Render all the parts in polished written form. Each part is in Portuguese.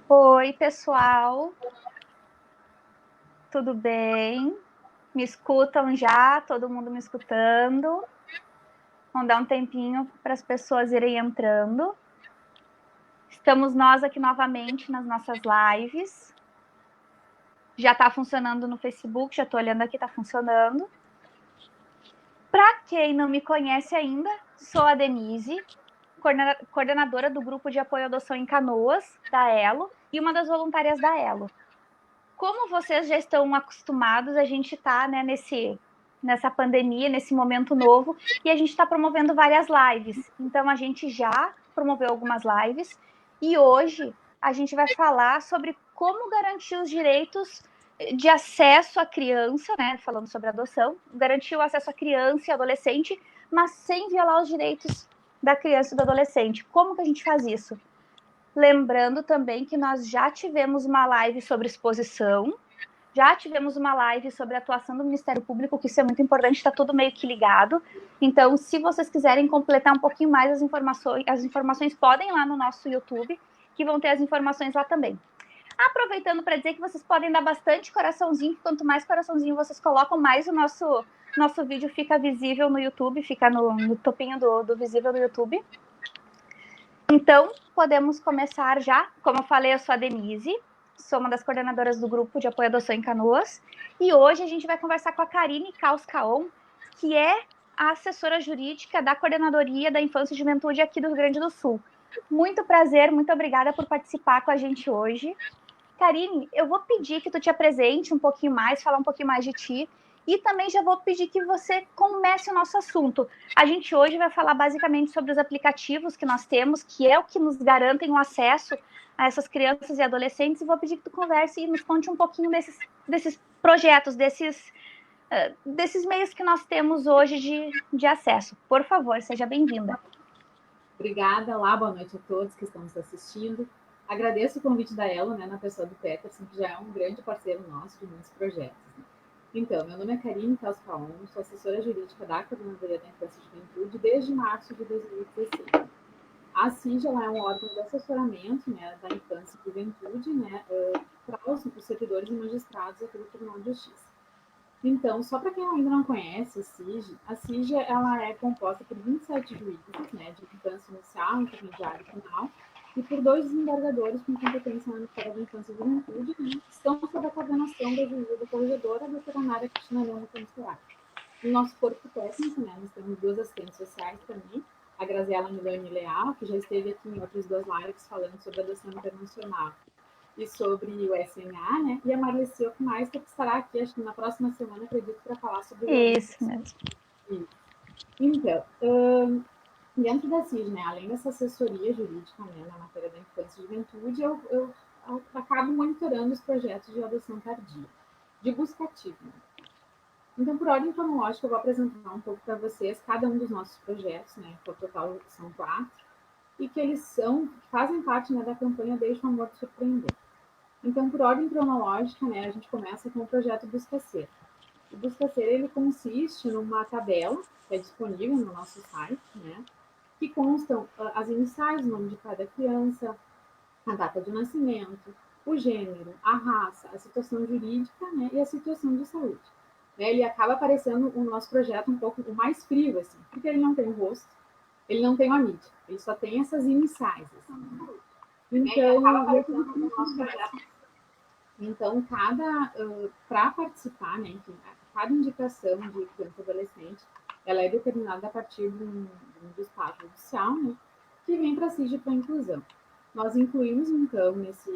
Oi, pessoal. Tudo bem? Me escutam já? Todo mundo me escutando? Vamos dar um tempinho para as pessoas irem entrando. Estamos nós aqui novamente nas nossas lives. Já está funcionando no Facebook, já estou olhando aqui, está funcionando. Para quem não me conhece ainda, sou a Denise, coordenadora do grupo de apoio à adoção em Canoas, da Elo, e uma das voluntárias da Elo. Como vocês já estão acostumados, a gente está, né, nessa pandemia, nesse momento novo, e a gente está promovendo várias lives. Então, a gente já promoveu algumas lives, e hoje a gente vai falar sobre como garantir os direitos de acesso à criança, né, falando sobre adoção, garantir o acesso à criança e adolescente, mas sem violar os direitos da criança e do adolescente. Como que a gente faz isso? Lembrando também que nós já tivemos uma live sobre exposição, já tivemos uma live sobre a atuação do Ministério Público, que isso é muito importante, está tudo meio que ligado. Então, se vocês quiserem completar um pouquinho mais as informações podem ir lá no nosso YouTube, que vão ter as informações lá também. Aproveitando para dizer que vocês podem dar bastante coraçãozinho, quanto mais coraçãozinho vocês colocam, mais o nosso vídeo fica visível no YouTube, fica no topinho do visível do YouTube. Então, podemos começar já. Como eu falei, eu sou a Denise, sou uma das coordenadoras do grupo de apoio à adoção em Canoas, e hoje a gente vai conversar com a Karine Causcaon, que é a assessora jurídica da Coordenadoria da Infância e Juventude aqui do Rio Grande do Sul. Muito prazer, muito obrigada por participar com a gente hoje. Karine, eu vou pedir que tu te apresente um pouquinho mais, falar um pouquinho mais de ti, e também já vou pedir que você comece o nosso assunto. A gente hoje vai falar basicamente sobre os aplicativos que nós temos, que é o que nos garantem o acesso a essas crianças e adolescentes, e vou pedir que tu converse e nos conte um pouquinho desses projetos, desses meios que nós temos hoje de acesso. Por favor, seja bem-vinda. Obrigada, olá, boa noite a todos que estão nos assistindo. Agradeço o convite da Elo, né, na pessoa do Peterson, que já é um grande parceiro nosso de muitos projetos. Né? Então, meu nome é Karine Causcaon, sou assessora jurídica da Coordenadoria da Infância e Juventude desde março de 2016. A CIJ é um órgão de assessoramento, né, da infância e juventude, né, para os servidores e magistrados aqui do Tribunal de Justiça. Então, só para quem ainda não conhece a CIJ ela é composta por 27 juízes, né, de infância inicial, intermediária e final, e por 2 desembargadores com competência na Ministério da Infância e Juventude, né, que estão sob a coordenação da juíza corregedora, a veterinária Cristina Leona Cancelari. No nosso corpo técnico, né, nós temos 2 assistentes sociais também, a Graziela Milani Leal, que já esteve aqui em outras 2 lives falando sobre adoção internacional e sobre o SMA, né? E a Marleci Ockmeister, que estará aqui, acho que na próxima semana, acredito, para falar sobre Isso mesmo. Isso. Então, dentro da CIS, né, além dessa assessoria jurídica, né, na matéria da infância e juventude, eu acabo monitorando os projetos de adoção tardia, de busca ativa. Né? Então, por ordem cronológica, eu vou apresentar um pouco para vocês cada um dos nossos projetos, né, que ao total são 4, e que eles fazem parte, né, da campanha Deixa o Amor Te Surpreender. Então, por ordem cronológica, né, a gente começa com o projeto Busca-Ser. O Busca-Ser, ele consiste numa tabela, que é disponível no nosso site, né, que constam as iniciais, o nome de cada criança, a data de nascimento, o gênero, a raça, a situação jurídica, né, e a situação de saúde. Ele acaba aparecendo o nosso projeto um pouco mais frio, assim, porque ele não tem rosto, ele não tem uma mídia, ele só tem essas iniciais. Assim. Então, para participar, né, enfim, cada indicação de criança e adolescente, ela é determinada a partir de um despacho judicial, né, que vem para a CIJ para inclusão. Nós incluímos, então, nesse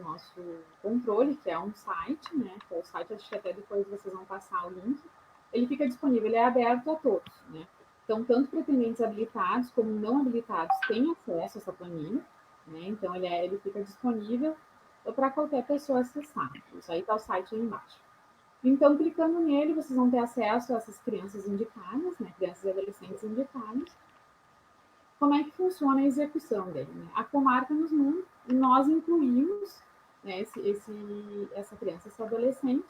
nosso controle, que é um site, né, que é o site, acho que até depois vocês vão passar o link, ele fica disponível, ele é aberto a todos, né. Então, tanto pretendentes habilitados como não habilitados têm acesso a essa planilha, né, então ele fica disponível para qualquer pessoa acessar. Isso aí está o site aí embaixo. Então, clicando nele, vocês vão ter acesso a essas crianças indicadas, né, crianças e adolescentes indicadas. Como é que funciona a execução dele? Né? A comarca nos manda e nós incluímos, né, essa criança, esse adolescente.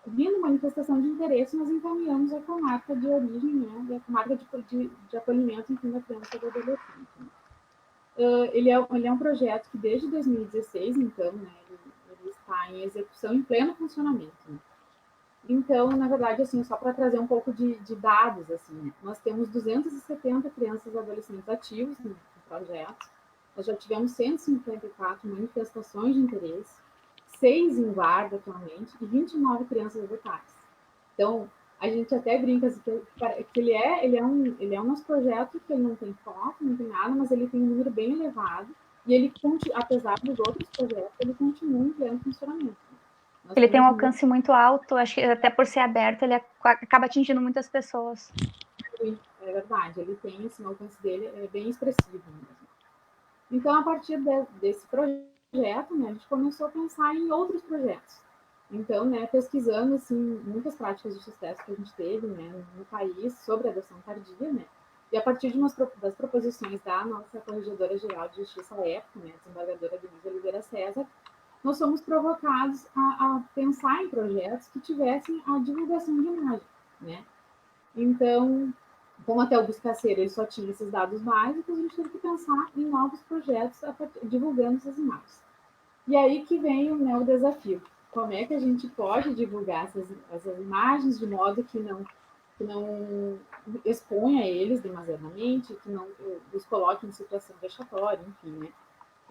Vindo manifestação de interesse, nós encaminhamos a comarca de origem, né, e a comarca de acolhimento, enfim, da criança e do adolescente. Né? ele é um projeto que desde 2016, então, né, ele está em execução, em pleno funcionamento. Né? Então, na verdade, assim, só para trazer um pouco de dados, assim, né? Nós temos 270 crianças e adolescentes ativos no projeto, nós já tivemos 154 manifestações de interesse, 6 em guarda atualmente e 29 crianças adotadas. Então, a gente até brinca assim, que ele é um nosso projeto que ele não tem foto, não tem nada, mas ele tem um número bem elevado e ele, apesar dos outros projetos, ele continua em pleno funcionamento. Nós Ele tem um temos alcance muito alto, acho que até por ser aberto, ele acaba atingindo muitas pessoas. É verdade, ele tem, assim, o alcance dele é bem expressivo mesmo. Então, a partir desse projeto, né, a gente começou a pensar em outros projetos. Então, né, pesquisando, assim, muitas práticas de sucesso que a gente teve, né, no país sobre adoção tardia, né, e a partir das proposições da nossa Corregedora-Geral de Justiça à época, né, a desembargadora Denise Oliveira César, nós fomos provocados a pensar em projetos que tivessem a divulgação de imagem, né. Então, como até o Buscaceiro ele só tinha esses dados básicos, a gente teve que pensar em novos projetos divulgando essas imagens. E aí que vem, né, o desafio. Como é que a gente pode divulgar essas imagens de modo que não exponha eles demasiadamente, que não os coloque em situação vexatória, enfim, né?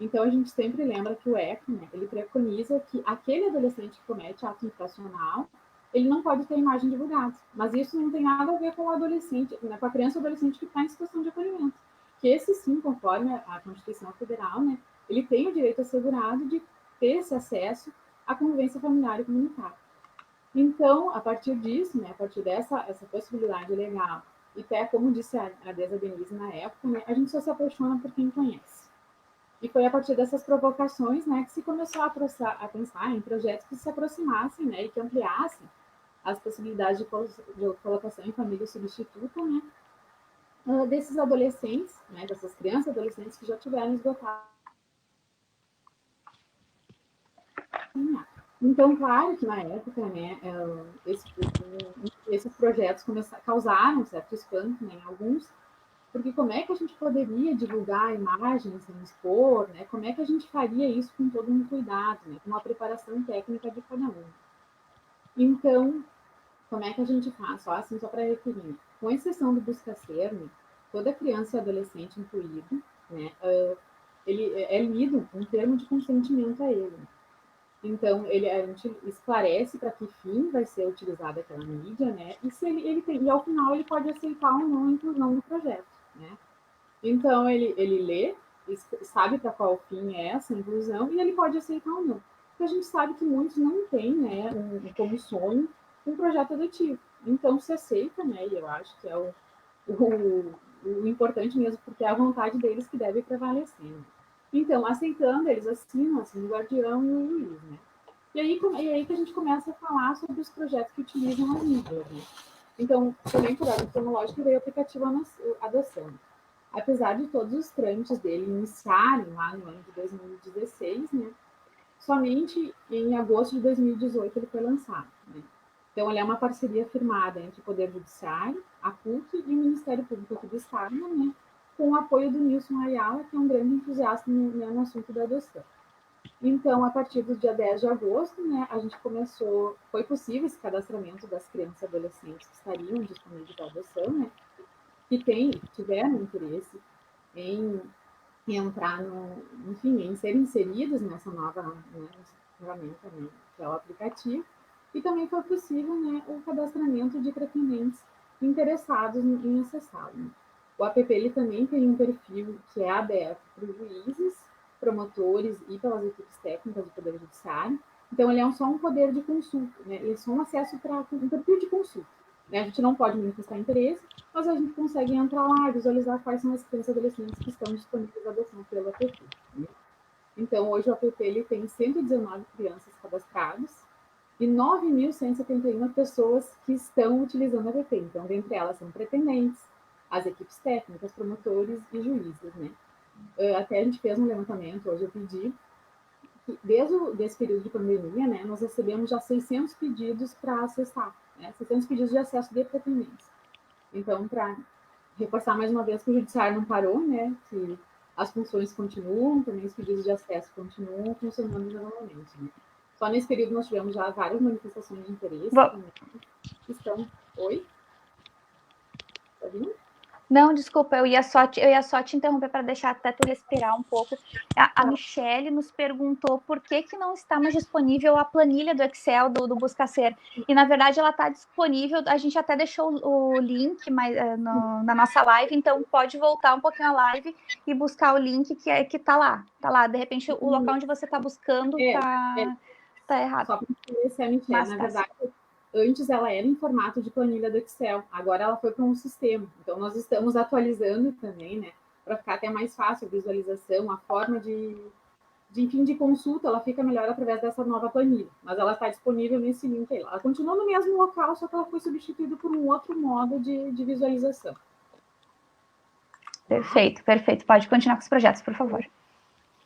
Então, a gente sempre lembra que o ECA, né, ele preconiza que aquele adolescente que comete ato infracional, ele não pode ter imagem divulgada. Mas isso não tem nada a ver com o adolescente, né, com a criança ou adolescente que está em situação de acolhimento. Que esse sim, conforme a Constituição Federal, né, ele tem o direito assegurado de ter esse acesso à convivência familiar e comunitária. Então, a partir disso, né, a partir essa possibilidade legal, e até como disse a Deza Denise na época, né, a gente só se apaixona por quem conhece. E foi a partir dessas provocações, né, que se começou a pensar em projetos que se aproximassem, né, e que ampliassem as possibilidades de colocação em família substituta, né, desses adolescentes, né, dessas crianças e adolescentes que já tiveram esgotado. Então, claro que na época, né, esses projetos causaram um certo espanto, né, em alguns, porque como é que a gente poderia divulgar imagens sem expor, né? Como é que a gente faria isso com todo um cuidado, né? Com uma preparação técnica de cada um. Então, como é que a gente faz? Só assim, só para referir. Com exceção do Buscacer, né? Toda criança e adolescente incluído, né? Ele é lido um termo de consentimento a ele. Então, a gente esclarece para que fim vai ser utilizada aquela mídia, né? E se ele tem, e ao final ele pode aceitar ou não a inclusão no projeto, né? Então, ele lê, sabe para qual fim é essa inclusão e ele pode aceitar ou não. Porque a gente sabe que muitos não têm, né, como sonho, um projeto adotivo. Então, se aceita, né, e eu acho que é o importante mesmo, porque é a vontade deles que deve prevalecer. Né? Então, aceitando, eles assinam, assim, o guardião e o juiz, né? E aí que a gente começa a falar sobre os projetos que utilizam as mídias, né? Então, também por ordem cronológica, veio o aplicativo Adoção. Apesar de todos os trâmites dele iniciarem lá no ano de 2016, né, somente em agosto de 2018 ele foi lançado. Né? Então, ele é uma parceria firmada entre o Poder Judiciário, a PUC e o Ministério Público aqui do Estado, né, com o apoio do Nilson Ayala, que é um grande entusiasta no assunto da adoção. Então, a partir do dia 10 de agosto, né, a gente foi possível esse cadastramento das crianças e adolescentes que estariam disponíveis para adoção, né, que tiveram interesse em entrar enfim, em ser inseridos nessa nova, né, ferramenta, né, que é o aplicativo, e também foi possível, né, o cadastramento de pretendentes interessados em acessá-lo. Né. O app ele também tem um perfil que é aberto para os juízes, promotores e pelas equipes técnicas do Poder Judiciário. Então, ele é só um poder de consulta, né? Ele é só um acesso para um perfil de consulta. Né? A gente não pode manifestar interesse, mas a gente consegue entrar lá e visualizar quais são as crianças e adolescentes que estão disponíveis à adoção pelo app. Né? Então, hoje o app ele tem 119 crianças cadastradas e 9.171 pessoas que estão utilizando o app. Então, dentre elas são pretendentes, as equipes técnicas, promotores e juízes. Né? Até a gente fez um levantamento, hoje eu pedi, que desde esse período de pandemia, né, nós recebemos já 600 pedidos para acessar, né, 600 pedidos de acesso de pretendentes. Então, para reforçar mais uma vez que o judiciário não parou, né, que as funções continuam, também os pedidos de acesso continuam funcionando normalmente, né? Só nesse período nós tivemos já várias manifestações de interesse também. Estão... Oi? Tá vindo? Não, desculpa, eu ia só te interromper para deixar até tu respirar um pouco. A Michelle nos perguntou por que não está mais disponível a planilha do Excel do Buscacer. E, na verdade, ela está disponível, a gente até deixou o link na nossa live, então pode voltar um pouquinho a live e buscar o link que está lá. Está lá, de repente, o local onde você está buscando está errado. Só para esclarecer a Michelle, na verdade, antes ela era em formato de planilha do Excel, agora ela foi para um sistema. Então, nós estamos atualizando também, né? Para ficar até mais fácil a visualização, a forma de consulta, ela fica melhor através dessa nova planilha. Mas ela está disponível nesse link aí. Ela continua no mesmo local, só que ela foi substituída por um outro modo de visualização. Perfeito, perfeito. Pode continuar com os projetos, por favor.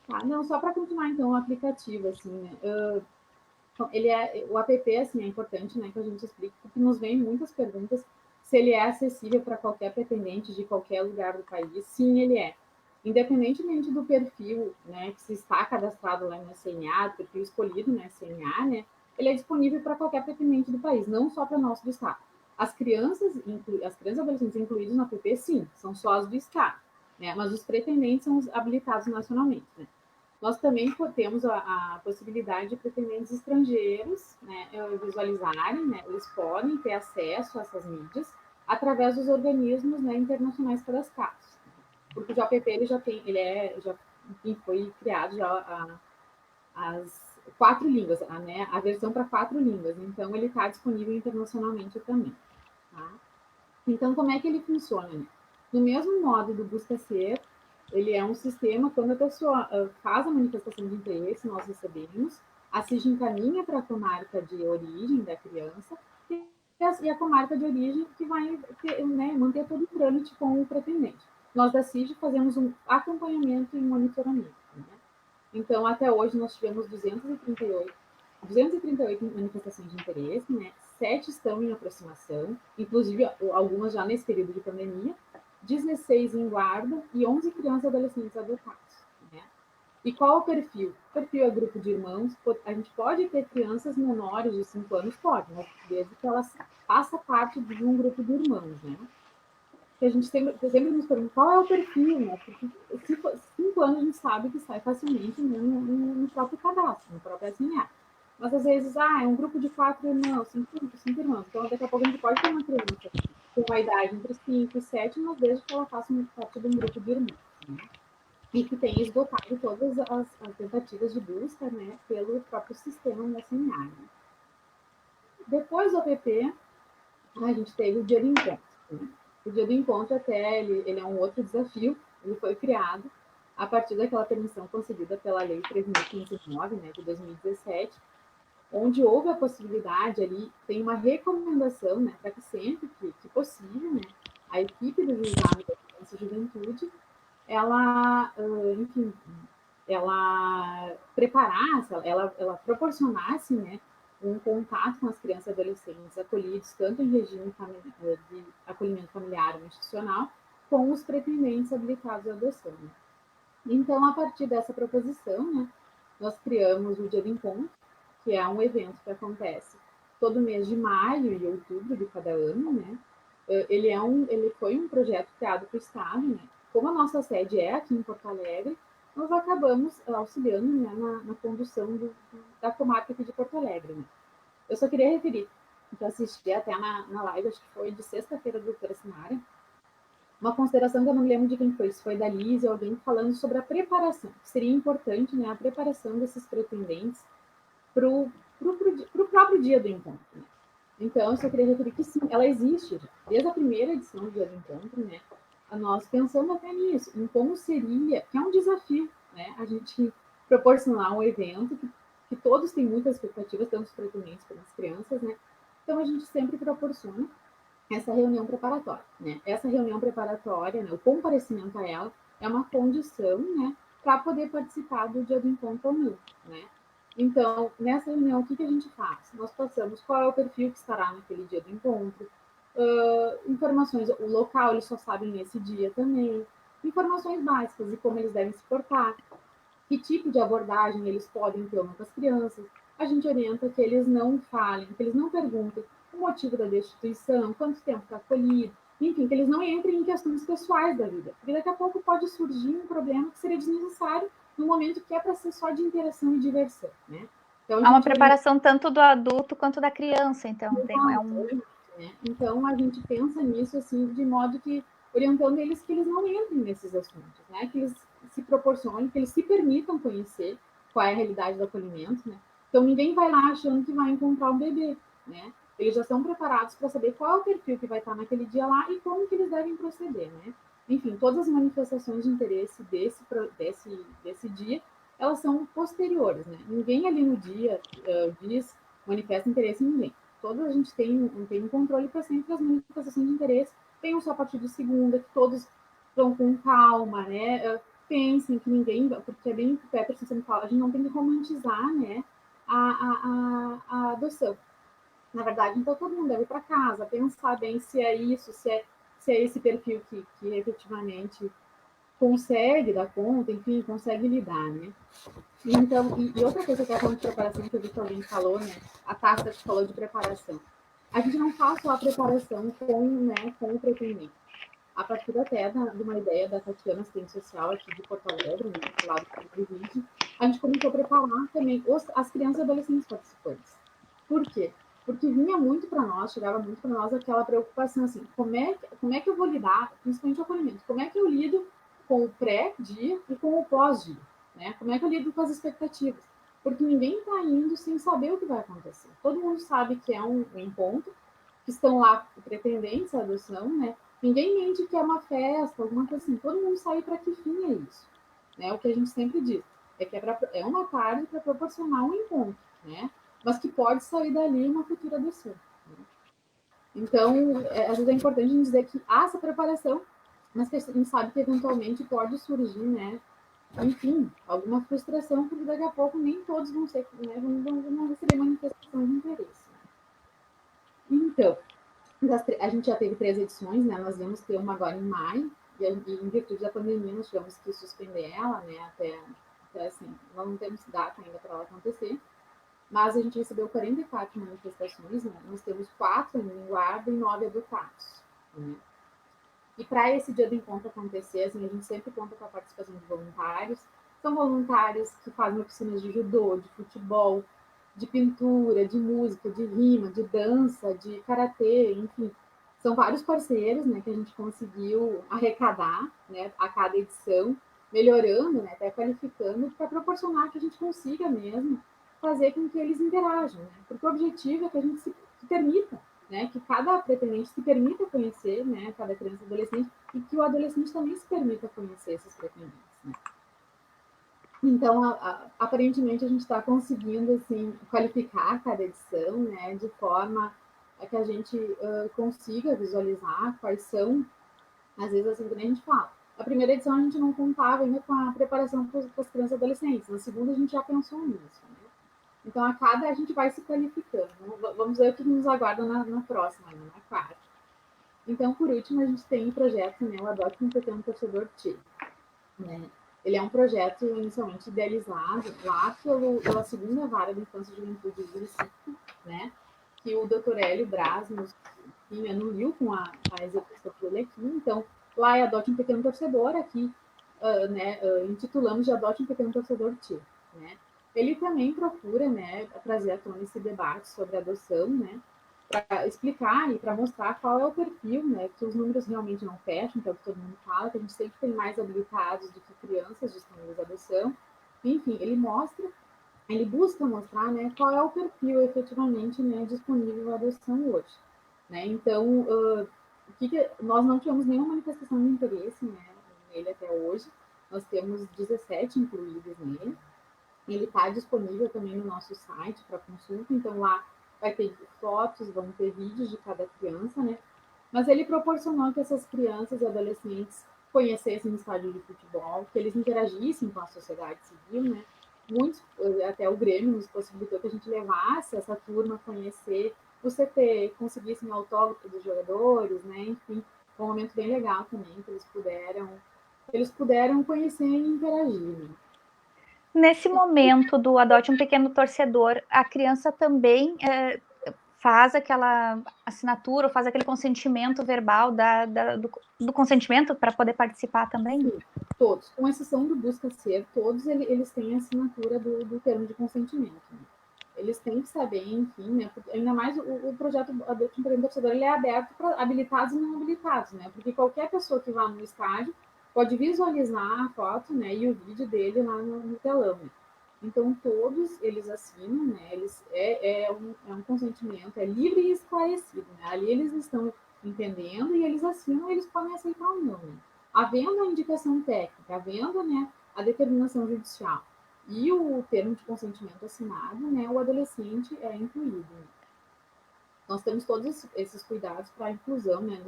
Tá, não, só para continuar, então, o aplicativo, assim, né? O app, assim, é importante, né, que a gente explique, porque nos vem muitas perguntas se ele é acessível para qualquer pretendente de qualquer lugar do país. Sim, ele é. Independentemente do perfil, né, que se está cadastrado lá no CNA, do perfil escolhido no CNA, né, ele é disponível para qualquer pretendente do país, não só para nosso do estado. As crianças e adolescentes incluídos no app, sim, são só as do estado, né, mas os pretendentes são habilitados nacionalmente, né. Nós também temos a possibilidade de pretendentes estrangeiros, né, visualizarem, né, eles podem ter acesso a essas mídias através dos organismos, né, internacionais cadastrados. Porque o JPP ele já tem, foi criado já as 4 línguas, a versão para 4 línguas, então ele está disponível internacionalmente também. Tá? Então, como é que ele funciona? Né? No mesmo modo do Buscacer, ele é um sistema, quando a pessoa faz a manifestação de interesse, nós recebemos, a CIG encaminha para a comarca de origem da criança e a comarca de origem que vai manter todo o trâmite com o pretendente. Nós da CIG fazemos um acompanhamento e monitoramento. Né? Então, até hoje, nós tivemos 238 manifestações de interesse, né? 7 estão em aproximação, inclusive algumas já nesse período de pandemia, 16 em guarda e 11 crianças e adolescentes adotados. Né? E qual é o perfil? O perfil é grupo de irmãos. A gente pode ter crianças menores de 5 anos, pode, mas desde que elas façam parte de um grupo de irmãos, né? Que a gente sempre nos pergunta qual é o perfil, né? Porque se for 5 anos a gente sabe que sai facilmente no próprio cadastro, no próprio SNA. Mas às vezes, é um grupo de 4 irmãos, 5 irmãos. Então, daqui a pouco a gente pode ter uma criança com uma idade entre 5 e 7, mas desde que ela faça parte de um grupo de irmãos. Né? E que tenha esgotado todas as tentativas de busca, né, pelo próprio sistema da SNA. Né? Depois do app, a gente teve o dia do encontro. Né? O dia do encontro, até, ele é um outro desafio. Ele foi criado a partir daquela permissão concedida pela Lei 3.509, né, de 2017, onde houve a possibilidade ali, tem uma recomendação, né, para que sempre que possível, né, a equipe do Juizado da Criança e Juventude, ela, enfim, ela preparasse, ela proporcionasse, né, um contato com as crianças e adolescentes acolhidos, tanto em regime de acolhimento familiar ou institucional, com os pretendentes habilitados à adoção. Né? Então, a partir dessa proposição, né, nós criamos o Dia do Encontro, que é um evento que acontece todo mês de maio e outubro de cada ano, né? Ele foi um projeto criado para o Estado, né? Como a nossa sede é aqui em Porto Alegre, nós acabamos auxiliando, né, na condução da comarca aqui de Porto Alegre. Né? Eu só queria referir, que eu assisti até na live, acho que foi de sexta-feira, da doutora Sinara, uma consideração que eu não lembro de quem foi, se foi da Liz ou alguém falando sobre a preparação, que seria importante, né, a preparação desses pretendentes para o próprio dia do encontro. Né? Então, eu só queria referir que sim, ela existe já. Desde a primeira edição do dia do encontro, né, nós pensamos até nisso, em como seria, que é um desafio, né, a gente proporcionar um evento que todos têm muitas expectativas, tanto os pretendentes como as crianças, né, então a gente sempre proporciona essa reunião preparatória, né? Essa reunião preparatória, né, o comparecimento a ela, é uma condição, né, para poder participar do dia do encontro ou não, né? Então, nessa reunião, o que a gente faz? Nós passamos qual é o perfil que estará naquele dia do encontro, informações, o local eles só sabem nesse dia também, informações básicas de como eles devem se portar, que tipo de abordagem eles podem ter com as crianças. A gente orienta que eles não falem, que eles não perguntem o motivo da destituição, quanto tempo está acolhido, enfim, que eles não entrem em questões pessoais da vida, porque daqui a pouco pode surgir um problema que seria desnecessário no momento que é para ser só de interação e diversão, né? Então, Há uma preparação tanto do adulto quanto da criança, então. Né? Então, a gente pensa nisso assim, de modo que, orientando eles que eles não entrem nesses assuntos, né? Que eles se proporcionem, que eles se permitam conhecer qual é a realidade do acolhimento, né? Então, ninguém vai lá achando que vai encontrar um bebê, né? Eles já estão preparados para saber qual é o perfil que vai estar naquele dia lá e como que eles devem proceder, né? Enfim, todas as manifestações de interesse desse dia, elas são posteriores, né? Ninguém ali no dia manifesta interesse em ninguém. Todos a gente tem um controle para sempre as manifestações de interesse, tenham só a partir de segunda, que todos vão com calma, né? Pensem que ninguém, porque é bem o que o Peterson sempre fala, a gente não tem que romantizar, né, a adoção. Na verdade, então todo mundo deve ir para casa, pensar bem se é isso, se é esse perfil que efetivamente consegue dar conta, enfim, consegue lidar, né? Então, e outra coisa que é a falando de preparação, que eu vi que alguém falou, né? A Tássia falou de preparação. A gente não faz só a preparação com o pretendente. A partir até de uma ideia da Tatiana, assistente social aqui de Porto Alegre, né, lá do vídeo, a gente começou a preparar também as crianças e adolescentes participantes. Por quê? Porque vinha muito para nós, chegava muito para nós aquela preocupação assim, como é que eu vou lidar, principalmente o acolhimento, como é que eu lido com o pré-dia e com o pós-dia, né? Como é que eu lido com as expectativas? Porque ninguém está indo sem saber o que vai acontecer. Todo mundo sabe que é um encontro, que estão lá pretendentes à adoção, né? Ninguém mente que é uma festa, alguma coisa assim. Todo mundo sabe para que fim é isso. Né? O que a gente sempre diz é que é uma tarde para proporcionar um encontro, né? Mas que pode sair dali uma futura adoção. Né? Então, às vezes é importante a gente dizer que há essa preparação, mas que a gente sabe que eventualmente pode surgir, né? Enfim, alguma frustração, porque daqui a pouco nem todos vão ser, né? Vão receber manifestação de interesse. Então, a gente já teve 3 edições, né? Nós íamos ter uma agora em maio, e em virtude da pandemia nós tivemos que suspender ela, né? Até assim, nós não temos data ainda para ela acontecer, mas a gente recebeu 44 manifestações, né? Nós temos 4 em guarda e 9 adotados, né? E para esse dia do encontro acontecer, assim, a gente sempre conta com a participação de voluntários. São voluntários que fazem oficinas de judô, de futebol, de pintura, de música, de rima, de dança, de karatê, enfim. São vários parceiros, né, que a gente conseguiu arrecadar, né, a cada edição, melhorando, né, até qualificando, para proporcionar que a gente consiga mesmo fazer com que eles interajam, né? Porque o objetivo é que a gente se permita, né, que cada pretendente se permita conhecer, né, cada criança e adolescente, e que o adolescente também se permita conhecer esses pretendentes, né? Então, aparentemente, a gente está conseguindo assim, qualificar cada edição, né, de forma a que a gente consiga visualizar quais são, às vezes, assim, como a gente fala. A primeira edição a gente não contava ainda com a preparação para as crianças e adolescentes, na segunda a gente já pensou nisso, né? Então, a cada a gente vai se qualificando. Vamos ver o que nos aguarda na próxima, né, na quarta. Então, por último, a gente tem o projeto, né, o Adote um Pequeno Torcedor T. Né? Ele é um projeto inicialmente idealizado lá pela segunda vara da infância e juventude do município, né? Que o Dr. Hélio Braz nos anuiu com a execução dele aqui. Então, lá é Adote um Pequeno Torcedor, aqui intitulamos de Adote um Pequeno Torcedor T. Né? Ele também procura, né, trazer à tona esse debate sobre adoção, né, para explicar e para mostrar qual é o perfil, né, que os números realmente não fecham, que é o que todo mundo fala, que a gente sempre tem mais habilitados do que crianças disponíveis à adoção. Enfim, ele busca mostrar, né, qual é o perfil efetivamente, né, disponível à adoção hoje. Né? Então, nós não tivemos nenhuma manifestação de interesse, né, nele até hoje. Nós temos 17 incluídos nele. Ele está disponível também no nosso site para consulta, então lá vai ter fotos, vão ter vídeos de cada criança, né? Mas ele proporcionou que essas crianças e adolescentes conhecessem o estádio de futebol, que eles interagissem com a sociedade civil, né? Muitos, até o Grêmio nos possibilitou que a gente levasse essa turma a conhecer o CT, conseguissem autógrafo dos jogadores, né? Enfim, foi um momento bem legal também, que eles puderam eles puderam conhecer e interagir, né? Nesse momento do Adote um Pequeno Torcedor, a criança também faz aquela assinatura, faz aquele consentimento verbal do consentimento para poder participar também? Sim, todos, com exceção do Busca Ser, todos eles têm a assinatura do termo de consentimento. Né? Eles têm que saber, enfim, né? Porque ainda mais o projeto Adote um Pequeno Torcedor, ele é aberto para habilitados e não habilitados, né? Porque qualquer pessoa que vá no estádio pode visualizar a foto, né, e o vídeo dele lá no telão. Né? Então, todos eles assinam, né? É um consentimento, é livre e esclarecido. Né? Ali eles estão entendendo e eles assinam e eles podem aceitar ou não. Né? Havendo a indicação técnica, havendo, né, a determinação judicial e o termo de consentimento assinado, né, o adolescente é incluído. Né? Nós temos todos esses cuidados para a inclusão, né,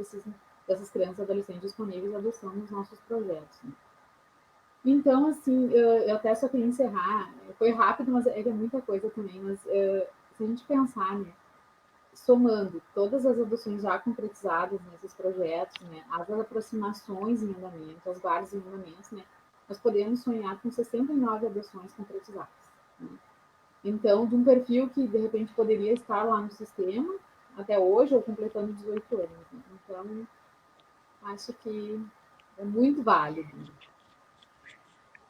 dessas crianças e adolescentes disponíveis à adoção nos nossos projetos. Né? Então, assim, eu até só queria encerrar. Foi rápido, mas é muita coisa também. Mas se a gente pensar, né, somando todas as adoções já concretizadas nesses projetos, né, as aproximações em andamento, as guardas em andamento, né, nós podemos sonhar com 69 adoções concretizadas. Né? Então, de um perfil que, de repente, poderia estar lá no sistema até hoje, ou completando 18 anos. Né? Então, acho que é muito válido.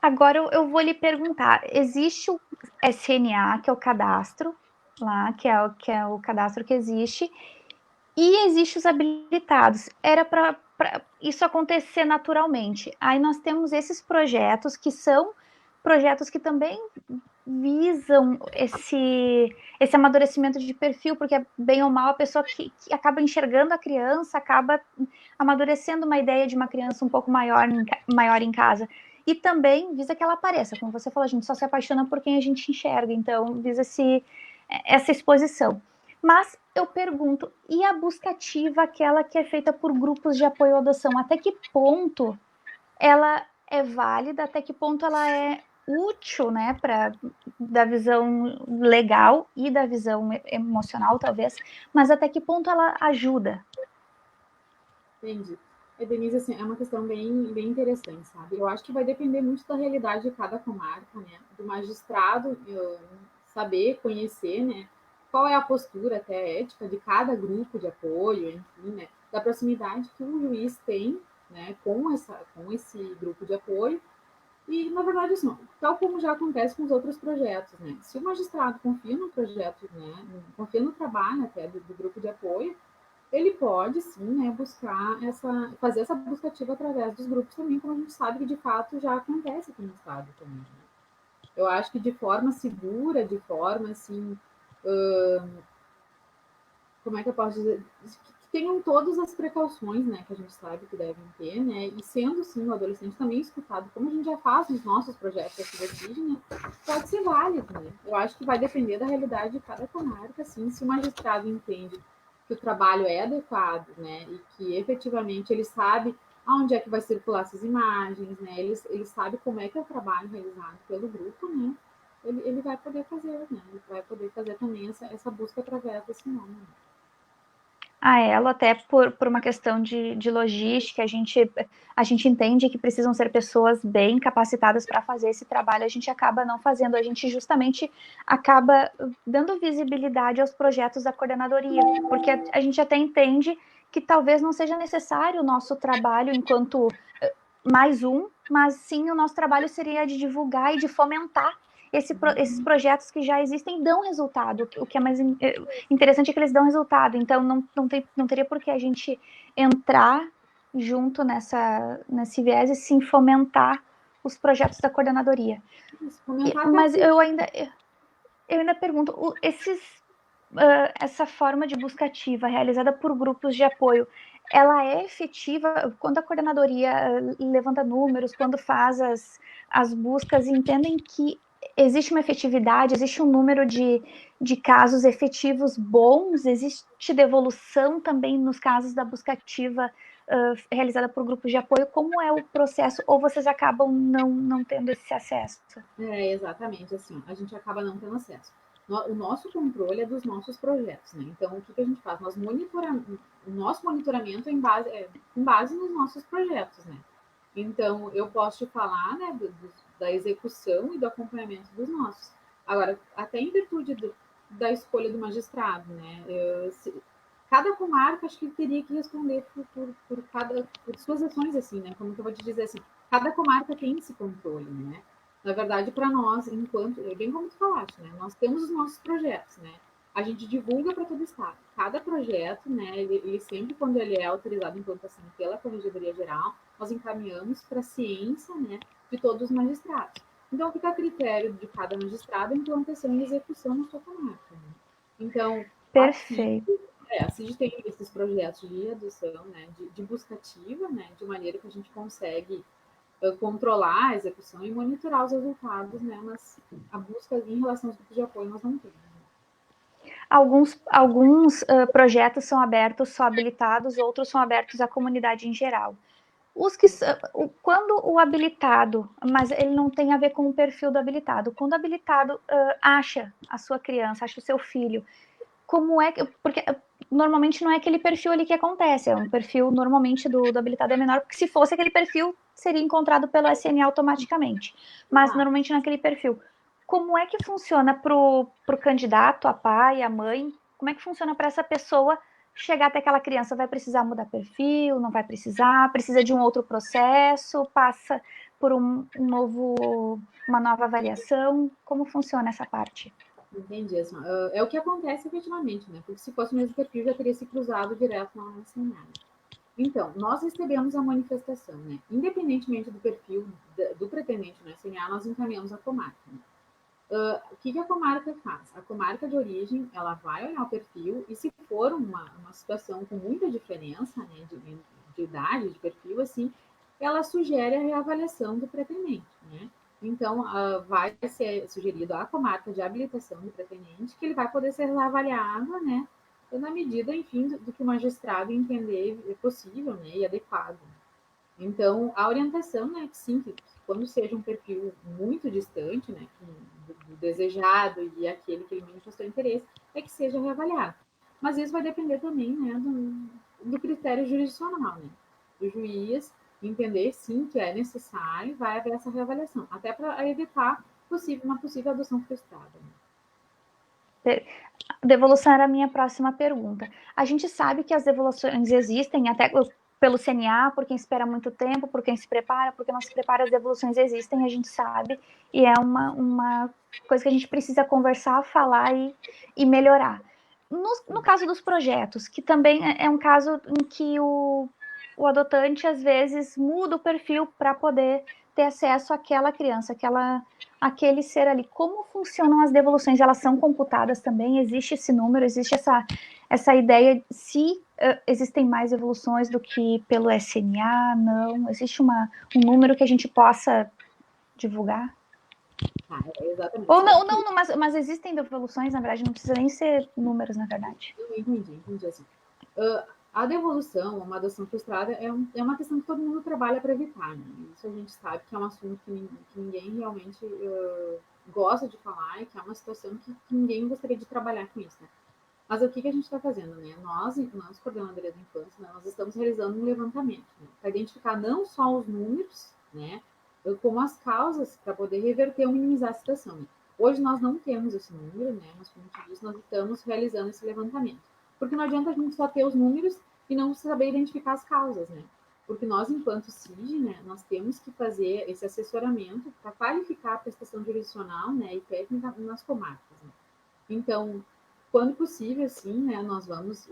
Agora eu vou lhe perguntar, existe o SNA, que é o cadastro, lá, que é o cadastro que existe, e existe os habilitados. Era para isso acontecer naturalmente. Aí nós temos esses projetos que são projetos que também visam esse amadurecimento de perfil, porque bem ou mal a pessoa que acaba enxergando a criança acaba amadurecendo uma ideia de uma criança um pouco maior em casa. E também visa que ela apareça, como você falou, a gente só se apaixona por quem a gente enxerga, então visa essa exposição. Mas eu pergunto, e a busca ativa, aquela que é feita por grupos de apoio à adoção, até que ponto ela é válida, até que ponto ela é útil, né, da visão legal e da visão emocional, talvez, mas até que ponto ela ajuda? Entendi. Denise, assim, é uma questão bem interessante, sabe? Eu acho que vai depender muito da realidade de cada comarca, né? Do magistrado saber, conhecer, né? Qual é a postura até ética de cada grupo de apoio, enfim, né? Da proximidade que o juiz tem, né? Com esse grupo de apoio. E, na verdade, assim, tal como já acontece com os outros projetos, né? Se o magistrado confia no projeto, né? Confia no trabalho até do grupo de apoio, ele pode sim, né, fazer essa busca ativa através dos grupos também, como a gente sabe que de fato já acontece aqui no estado também. Né? Eu acho que de forma segura, de forma assim, como é que eu posso dizer, que tenham todas as precauções, né, que a gente sabe que devem ter, né, e sendo sim o adolescente também escutado, como a gente já faz nos nossos projetos aqui da CID, né, pode ser válido, né. Eu acho que vai depender da realidade de cada comarca, assim, se o magistrado entende que o trabalho é adequado, né, e que efetivamente ele sabe aonde é que vai circular essas imagens, né, ele sabe como é que é o trabalho realizado pelo grupo, né, ele vai poder fazer, né, ele vai poder fazer também essa busca através desse nome. Né? A ela, até por uma questão de logística, a gente entende que precisam ser pessoas bem capacitadas para fazer esse trabalho, a gente acaba não fazendo, a gente justamente acaba dando visibilidade aos projetos da coordenadoria, porque a gente até entende que talvez não seja necessário o nosso trabalho enquanto mais um, mas sim o nosso trabalho seria de divulgar e de fomentar esses projetos que já existem dão resultado. O que é mais interessante é que eles dão resultado. Então, não teria por que a gente entrar junto nesse viés e sim fomentar os projetos da coordenadoria. Mas eu ainda pergunto, essa forma de busca ativa realizada por grupos de apoio, ela é efetiva quando a coordenadoria levanta números, quando faz as buscas, entendem que existe uma efetividade, existe um número de casos efetivos bons, existe devolução também nos casos da busca ativa realizada por grupos de apoio, como é o processo, ou vocês acabam não tendo esse acesso? Exatamente, assim, a gente acaba não tendo acesso. O nosso controle é dos nossos projetos, né? Então, o que a gente faz? O nosso monitoramento é com base nos nossos projetos, né? Então, eu posso te falar, né, da execução e do acompanhamento dos nossos. Agora, até em virtude da escolha do magistrado, né, cada comarca acho que teria que responder por suas ações, assim, né, como que eu vou te dizer assim, cada comarca tem esse controle, né. Na verdade, para nós, enquanto, bem como tu falaste, né, nós temos os nossos projetos, né, a gente divulga para todo o estado. Cada projeto, né, ele sempre, quando ele é autorizado em implantação pela Corregedoria Geral, nós encaminhamos para a ciência, né, de todos os magistrados. Então, fica a critério de cada magistrado a implantação e execução na sua comarca. Né? Então, Perfeito. a CID tem esses projetos de redução, né, de busca ativa, né, de maneira que a gente consegue controlar a execução e monitorar os resultados, né, mas a busca em relação aos grupos de apoio nós não temos. Alguns projetos são abertos, só habilitados, outros são abertos à comunidade em geral. Quando o habilitado, mas ele não tem a ver com o perfil do habilitado, quando o habilitado acha a sua criança, acha o seu filho, como é que. Porque normalmente não é aquele perfil ali que acontece, é um perfil normalmente do habilitado é menor, porque se fosse aquele perfil, seria encontrado pelo SNA automaticamente. Mas normalmente naquele perfil. Como é que funciona para o candidato, a pai, a mãe? Como é que funciona para essa pessoa chegar até aquela criança? Vai precisar mudar perfil? Não vai precisar? Precisa de um outro processo? Passa por uma nova avaliação? Como funciona essa parte? Entendi. Assim, é o que acontece efetivamente, né? Porque se fosse o mesmo perfil, já teria se cruzado direto na SNA. Então, nós recebemos a manifestação, né? Independentemente do perfil do pretendente no SNA, nós encaminhamos a comarca. Né? O que a comarca faz? A comarca de origem, ela vai olhar o perfil e se for uma situação com muita diferença, né, de idade, de perfil, assim, ela sugere a reavaliação do pretendente, né? Então, vai ser sugerido à comarca de habilitação do pretendente que ele vai poder ser reavaliado, né, na medida, enfim, do que o magistrado entender possível, né, e adequado. Então, a orientação, né, que sim, que quando seja um perfil muito distante, né, do desejado e aquele que ele manifestou interesse, é que seja reavaliado. Mas isso vai depender também, né, do critério jurisdicional, né, do juiz entender, sim, que é necessário, vai haver essa reavaliação, até para evitar uma possível adoção frustrada. Né? Devolução era a minha próxima pergunta. A gente sabe que as devoluções existem, até pelo CNA, por quem espera muito tempo, por quem se prepara, porque não se prepara, as devoluções existem, a gente sabe, e é uma coisa que a gente precisa conversar, falar e melhorar. No caso dos projetos, que também é um caso em que o adotante, às vezes, muda o perfil para poder ter acesso àquela criança, aquele ser ali. Como funcionam as devoluções? Elas são computadas também? Existe esse número? Existe essa ideia se existem mais devoluções do que pelo SNA? Não? Existe um número que a gente possa divulgar? Exatamente. Ou não, mas existem devoluções, na verdade, não precisa nem ser números, na verdade. Eu entendi assim. A devolução, uma adoção frustrada, é uma questão que todo mundo trabalha para evitar. Né? Isso a gente sabe que é um assunto que ninguém realmente gosta de falar e que é uma situação que ninguém gostaria de trabalhar com isso. Né? Mas o que a gente está fazendo? Né? Nós, coordenadoria da infância, né, nós estamos realizando um levantamento né, para identificar não só os números, né, como as causas para poder reverter ou minimizar a situação. Né? Hoje nós não temos esse número, né, mas como eu disse, nós estamos realizando esse levantamento. Porque não adianta a gente só ter os números e não saber identificar as causas, né? Porque nós, enquanto CID, né, nós temos que fazer esse assessoramento para qualificar a prestação jurisdicional né, e técnica nas comarcas. Né? Então, quando possível, assim, né, nós vamos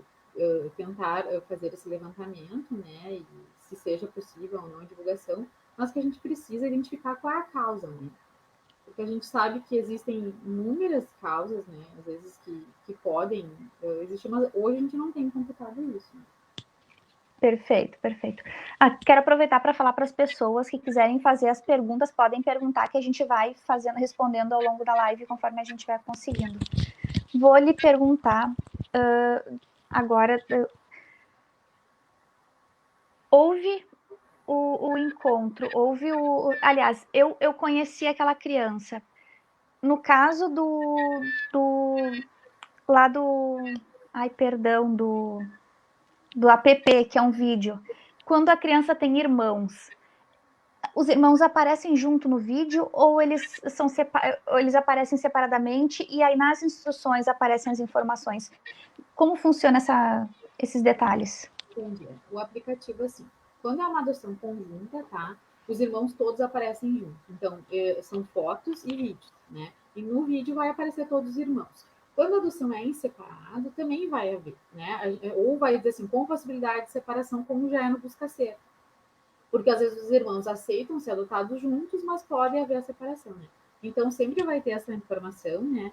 tentar fazer esse levantamento, né, e se seja possível ou não a divulgação, mas que a gente precisa identificar qual é a causa, né? Porque a gente sabe que existem inúmeras causas, né, às vezes que podem existir, mas hoje a gente não tem computado isso. Né? Perfeito, perfeito. Quero aproveitar para falar para as pessoas que quiserem fazer as perguntas, podem perguntar que a gente vai respondendo ao longo da live, conforme a gente vai conseguindo. Vou lhe perguntar agora. Houve o encontro, aliás, eu conheci aquela criança. No caso lá do, ai, perdão, do app, que é um vídeo, quando a criança tem irmãos, os irmãos aparecem junto no vídeo ou eles aparecem separadamente e aí nas instruções aparecem as informações? Como funciona esses detalhes? Entendi. O aplicativo, assim, quando é uma adoção conjunta, tá? Os irmãos todos aparecem juntos. Então, são fotos e vídeos, né? E no vídeo vai aparecer todos os irmãos. Quando a adoção é em separado, também vai haver, né? Ou vai dizer assim, com possibilidade de separação, como já é no Buscacer. Porque às vezes os irmãos aceitam ser adotados juntos, mas pode haver a separação, né? Então, sempre vai ter essa informação, né?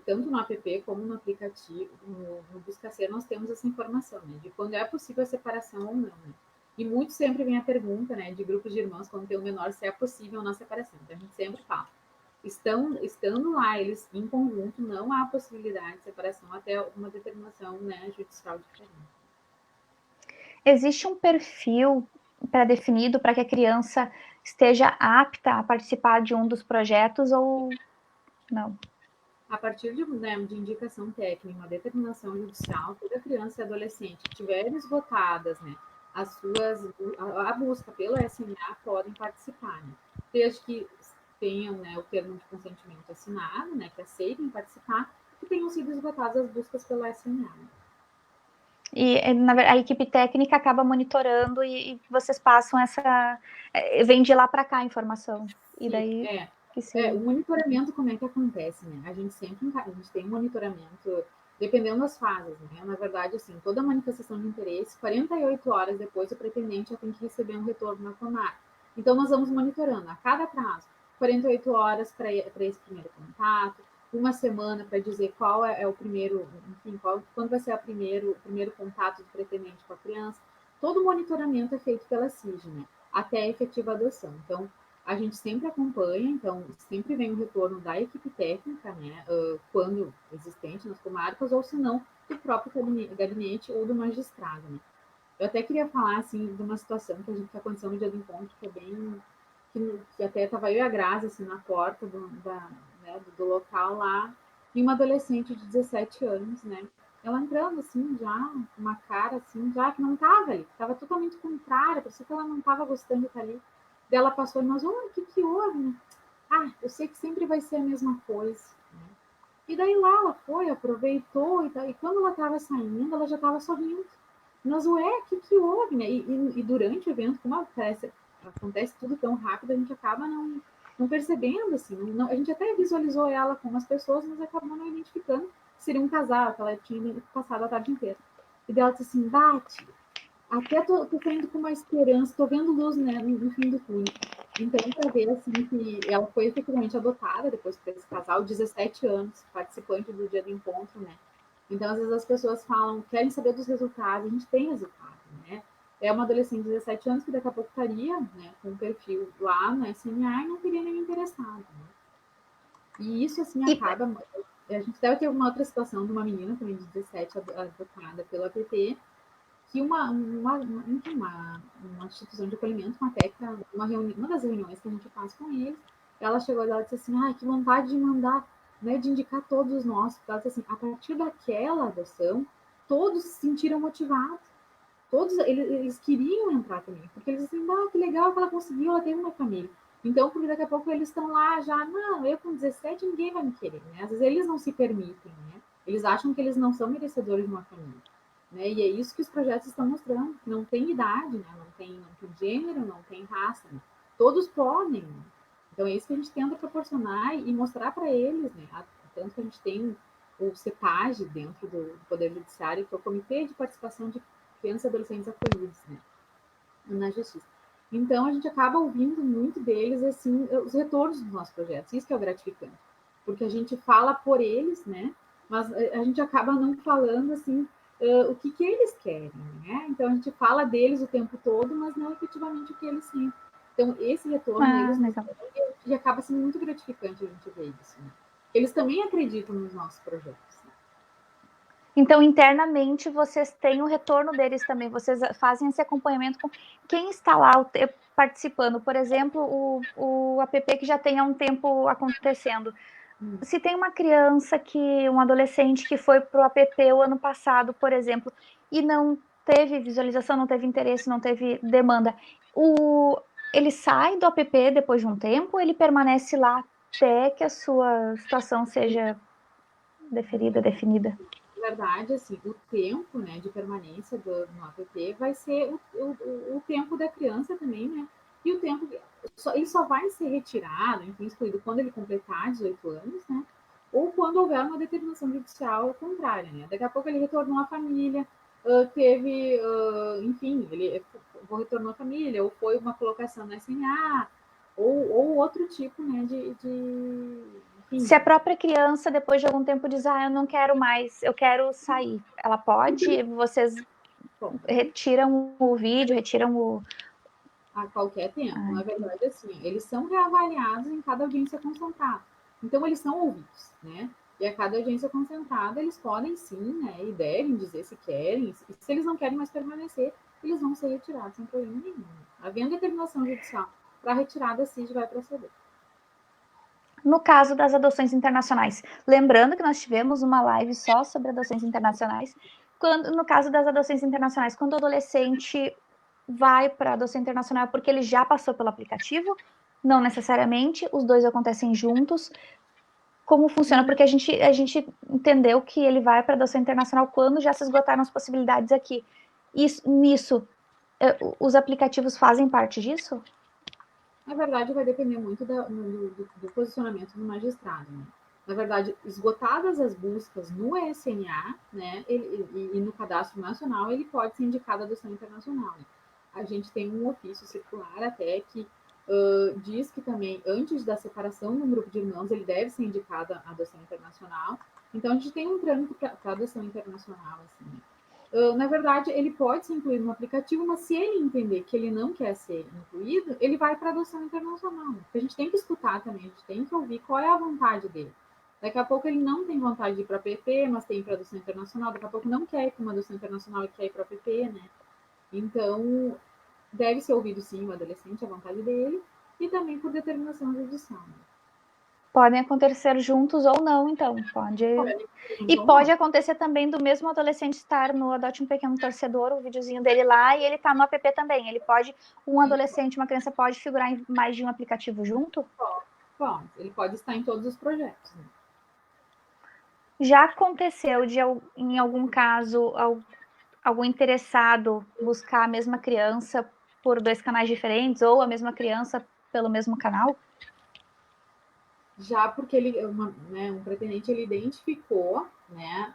Tanto no app como no aplicativo, no Buscacer, nós temos essa informação, né? De quando é possível a separação ou não, né? E muito sempre vem a pergunta, né? De grupos de irmãos, quando tem um menor, se é possível ou não a separação. Então, a gente sempre fala. Estando lá, eles em conjunto, não há possibilidade de separação até uma determinação, né, judicial diferente. Existe um perfil pré-definido para que a criança esteja apta a participar de um dos projetos ou não? A partir de, né, de indicação técnica, uma determinação judicial, toda criança e adolescente que tiverem esgotadas, né, a busca pelo SMA podem participar, né? Desde que tenham, né, o termo de consentimento assinado, né, que aceitem participar, que tenham sido esgotadas as buscas pelo SMA. Né? E a equipe técnica acaba monitorando e vocês passam vem de lá para cá a informação. E Sim, daí o monitoramento, como é que acontece, né? A gente tem um monitoramento, dependendo das fases, né? Na verdade, assim, toda manifestação de interesse, 48 horas depois, o pretendente já tem que receber um retorno na Conar. Então, nós vamos monitorando a cada prazo, 48 horas para esse primeiro contato, uma semana para dizer qual é o primeiro, enfim, quando vai ser o primeiro contato do pretendente com a criança. Todo o monitoramento é feito pela CIG, né? Até a efetiva adoção. Então, a gente sempre acompanha, então sempre vem o retorno da equipe técnica, né, quando existente nas comarcas, ou se não, do próprio gabinete ou do magistrado. Né. Eu até queria falar, assim, de uma situação que a gente está acontecendo no dia do encontro, que é bem... que até estava eu e a Grazi, assim, na porta do local lá, e uma adolescente de 17 anos, né, ela entrando, assim, já, uma cara, assim, já que não estava ali, estava totalmente contrária, parecia que ela não estava gostando de estar ali. Daí ela passou e nós, o que houve? Ah, eu sei que sempre vai ser a mesma coisa. Né? E daí lá ela foi, aproveitou, e quando ela estava saindo, ela já estava sorrindo. Nós, o que houve? Né? E durante o evento, como acontece tudo tão rápido, a gente acaba não percebendo, assim, a gente até visualizou ela com umas pessoas, mas acabou não identificando que seria um casal, que ela tinha passado a tarde inteira. E daí ela disse assim, bate, até tô saindo com uma esperança, tô vendo luz, né, no fim do túnel. Então, para ver, assim, que ela foi efetivamente adotada depois por esse casal, 17 anos, participante do dia do encontro, né. Então, às vezes as pessoas falam, querem saber dos resultados, a gente tem resultado, né. É uma adolescente de 17 anos que daqui a pouco estaria, né, com um perfil lá no SMA e não teria nem interessado, né. E isso, assim, acaba... A gente deve ter uma outra situação de uma menina também de 17, adotada pela APT, que uma instituição de acolhimento, uma técnica, uma das reuniões que a gente faz com eles, ela chegou e ela disse assim, que vontade de mandar, né, de indicar todos os nossos, porque ela disse assim, a partir daquela adoção, todos se sentiram motivados, todos eles queriam entrar também, porque eles assim, que legal que ela conseguiu, ela teve uma família. Então, porque daqui a pouco eles estão lá já, não, eu com 17 ninguém vai me querer, né? Às vezes eles não se permitem, né? Eles acham que eles não são merecedores de uma família. Né? E é isso que os projetos estão mostrando. Não tem idade, né? não tem gênero, não tem raça. Né? Todos podem. Né? Então é isso que a gente tenta proporcionar e mostrar para eles. Né? Tanto que a gente tem o CEPAG dentro do Poder Judiciário, que é o Comitê de Participação de Crianças e Adolescentes Acolhidos, né? Na Justiça. Então a gente acaba ouvindo muito deles assim os retornos dos nossos projetos. Isso que é o gratificante. Porque a gente fala por eles, né? Mas a gente acaba não falando assim o que eles querem, né? Então a gente fala deles o tempo todo, mas não efetivamente o que eles sentem. Então esse retorno eles nos dão e acaba sendo muito gratificante a gente ver isso. Né? Eles também acreditam nos nossos projetos. Né? Então, internamente, vocês têm o retorno deles também, vocês fazem esse acompanhamento com quem está lá participando. Por exemplo, o app que já tem há um tempo acontecendo. Se tem uma criança, um adolescente que foi para o app o ano passado, por exemplo, e não teve visualização, não teve interesse, não teve demanda, ele sai do app depois de um tempo, ou ele permanece lá até que a sua situação seja definida? Na verdade, assim, o tempo, né, de permanência no app vai ser o tempo da criança também, né? E o tempo, ele só vai ser retirado, enfim, excluído quando ele completar 18 anos, né? Ou quando houver uma determinação judicial contrária, né? Daqui a pouco ele retornou à família, teve, enfim, ele retornou à família, ou foi uma colocação na SMA, ou outro tipo, né, enfim. Se a própria criança, depois de algum tempo, diz, eu não quero mais, eu quero sair, ela pode? Vocês retiram o vídeo, retiram o... A qualquer tempo. Na verdade, assim, eles são reavaliados em cada audiência concentrada. Então, eles são ouvidos, né? E a cada audiência concentrada, eles podem sim, né? E devem dizer se querem. E se eles não querem mais permanecer, eles vão ser retirados sem problema nenhum. Havendo determinação judicial para retirada, a CID vai proceder. No caso das adoções internacionais, lembrando que nós tivemos uma live só sobre adoções internacionais, no caso das adoções internacionais, quando o adolescente vai para a adoção internacional porque ele já passou pelo aplicativo, não necessariamente, os dois acontecem juntos. Como funciona? Porque a gente entendeu que ele vai para a adoção internacional quando já se esgotaram as possibilidades aqui. Os aplicativos fazem parte disso? Na verdade, vai depender muito do posicionamento do magistrado, né? Na verdade, esgotadas as buscas no SNA, né, e no cadastro nacional, ele pode ser indicado a adoção internacional. Né? A gente tem um ofício circular até que diz que também, antes da separação no grupo de irmãos, ele deve ser indicado a adoção internacional. Então, a gente tem um trâmite para adoção internacional, assim, né? Na verdade, ele pode ser incluído no aplicativo, mas se ele entender que ele não quer ser incluído, ele vai para a adoção internacional. Porque a gente tem que escutar também, a gente tem que ouvir qual é a vontade dele. Daqui a pouco ele não tem vontade de ir para a PP, mas tem para a adoção internacional. Daqui a pouco não quer ir para uma adoção internacional e quer ir para a PP, né? Então, deve ser ouvido sim o adolescente, a vontade dele, e também por determinação judicial. Né? Podem acontecer juntos ou não, então. Pode acontecer também do mesmo adolescente estar no Adote um Pequeno Torcedor, o videozinho dele lá, e ele está no app também. Um adolescente, uma criança pode figurar em mais de um aplicativo junto? Pode. Ele pode estar em todos os projetos. Né? Já aconteceu em algum caso, algum interessado buscar a mesma criança por 2 canais diferentes, ou a mesma criança pelo mesmo canal? Já porque um pretendente, ele identificou, né,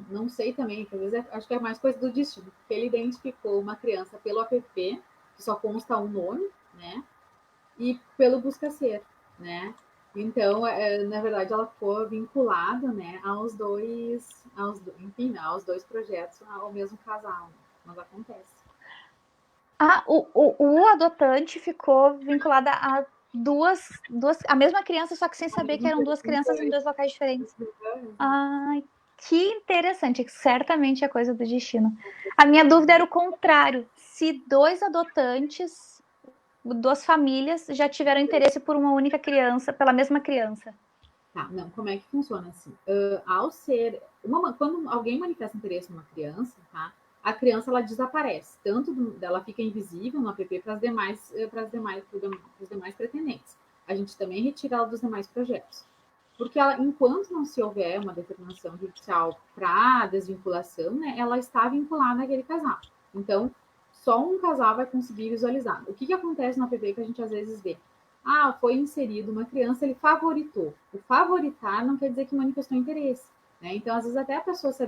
não sei também, talvez acho que é mais coisa do destino, porque ele identificou uma criança pelo app, que só consta um nome, né, e pelo Busca-Ser, né. Então, na verdade, ela ficou vinculada, né, aos dois projetos, ao mesmo casal, mas acontece. O adotante ficou vinculado a a mesma criança, só que sem saber que eram 2 crianças em 2 locais diferentes. Ai, que interessante, certamente é coisa do destino. A minha dúvida era o contrário, se 2 adotantes, 2 famílias já tiveram interesse por uma única criança, pela mesma criança. Tá, não, como é que funciona assim? Quando alguém manifesta interesse numa criança, tá? A criança ela desaparece, ela fica invisível no app para os demais pretendentes. A gente também retira ela dos demais projetos. Porque enquanto não se houver uma determinação judicial para desvinculação, né, ela está vinculada àquele casal. Então, só um casal vai conseguir visualizar. O que acontece no app que a gente às vezes vê? Foi inserido uma criança, ele favoritou. O favoritar não quer dizer que manifestou interesse. Né? Então, às vezes, até a pessoa se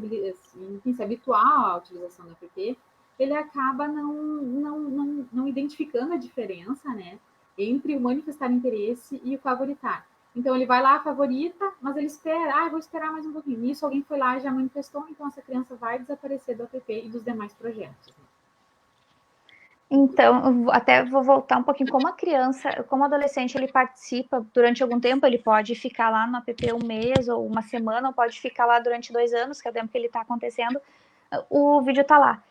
habituar à utilização do app, ele acaba não identificando a diferença, né, entre o manifestar interesse e o favoritar. Então, ele vai lá, favorita, mas ele espera, vou esperar mais um pouquinho. Nisso, alguém foi lá e já manifestou, então essa criança vai desaparecer do app e dos demais projetos. Né? Então, até vou voltar um pouquinho. Como a criança, como adolescente, ele participa durante algum tempo, ele pode ficar lá no app 1 mês ou uma semana, ou pode ficar lá durante 2 anos, que é o tempo que ele está acontecendo, o vídeo está lá.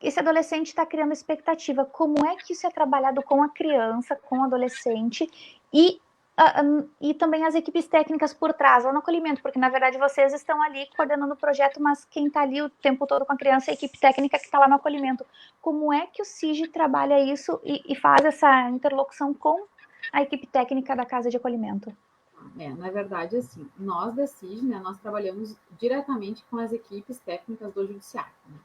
Esse adolescente está criando expectativa. Como é que isso é trabalhado com a criança, com o adolescente? E e também as equipes técnicas por trás, lá no acolhimento, porque na verdade vocês estão ali coordenando o projeto, mas quem está ali o tempo todo com a criança é a equipe técnica que está lá no acolhimento. Como é que o CIG trabalha isso e faz essa interlocução com a equipe técnica da casa de acolhimento? Na verdade, assim, nós da CIG, né, nós trabalhamos diretamente com as equipes técnicas do judiciário, né?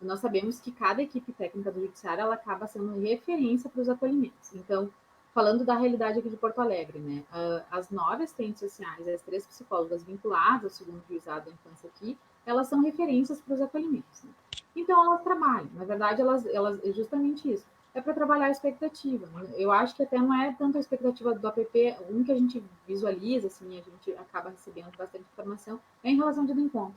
Nós sabemos que cada equipe técnica do judiciário, ela acaba sendo referência para os acolhimentos. Então, falando da realidade aqui de Porto Alegre, né, as 9 assistentes sociais, as 3 psicólogas vinculadas ao segundo juizado da infância aqui, elas são referências para os acolhimentos, né? Então, elas trabalham. Na verdade, elas é justamente isso. É para trabalhar a expectativa, né? Eu acho que até não é tanto a expectativa do APP, que a gente visualiza, assim, a gente acaba recebendo bastante informação, é em relação ao dia do encontro.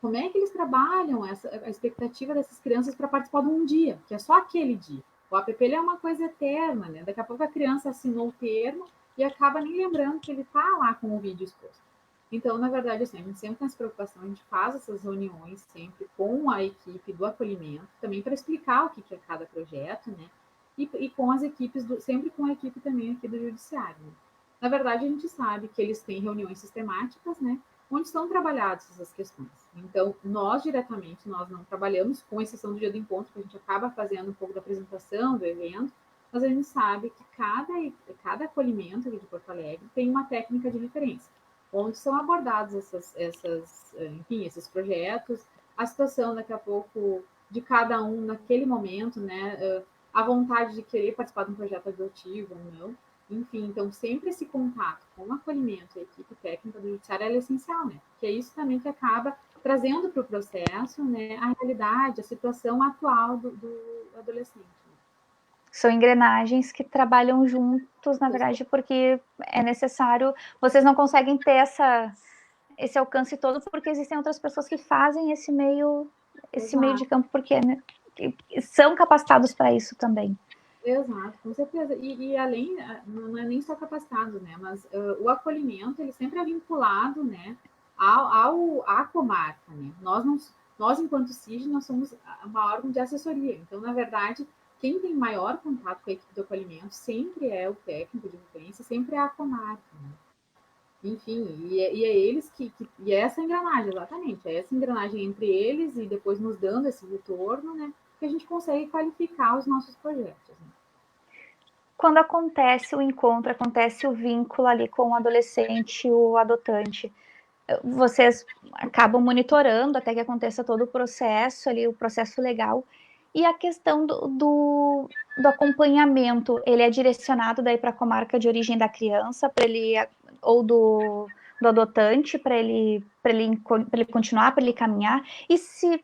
Como é que eles trabalham a expectativa dessas crianças para participar de um dia, que é só aquele dia. O APP é uma coisa eterna, né? Daqui a pouco a criança assinou o termo e acaba nem lembrando que ele está lá com o vídeo exposto. Então, na verdade, assim, a gente sempre tem essa preocupação, a gente faz essas reuniões sempre com a equipe do acolhimento, também para explicar o que é cada projeto, né? E com as equipes, sempre com a equipe também aqui do judiciário, né? Na verdade, a gente sabe que eles têm reuniões sistemáticas, né? Onde estão trabalhadas essas questões. Então, nós diretamente, nós não trabalhamos, com exceção do dia do encontro, que a gente acaba fazendo um pouco da apresentação do evento, mas a gente sabe que cada acolhimento aqui de Porto Alegre tem uma técnica de referência, onde são abordados esses projetos, a situação daqui a pouco de cada um naquele momento, né? A vontade de querer participar de um projeto adotivo ou não. Enfim, então sempre esse contato com o acolhimento e a equipe técnica do judiciário é essencial, né? Porque é isso também que acaba trazendo para o processo, né, a realidade, a situação atual do adolescente. São engrenagens que trabalham juntos, na verdade, porque é necessário, vocês não conseguem ter esse alcance todo, porque existem outras pessoas que fazem esse meio de campo, porque né, são capacitados para isso também. Exato, com certeza. E além, não é nem só capacitado, né? Mas o acolhimento, ele sempre é vinculado, né, à comarca, né? Nós, enquanto CIG, nós somos uma órgão de assessoria. Então, na verdade, quem tem maior contato com a equipe do acolhimento sempre é o técnico de referência, sempre é a comarca, né? Enfim, é eles e é essa engrenagem, exatamente, é essa engrenagem entre eles e depois nos dando esse retorno, né, que a gente consegue qualificar os nossos projetos, né? Quando acontece o encontro, acontece o vínculo ali com o adolescente, o adotante, vocês acabam monitorando até que aconteça todo o processo ali, o processo legal. E a questão do acompanhamento, ele é direcionado daí para a comarca de origem da criança, para ele, ou do adotante, para ele continuar, para ele caminhar. E se,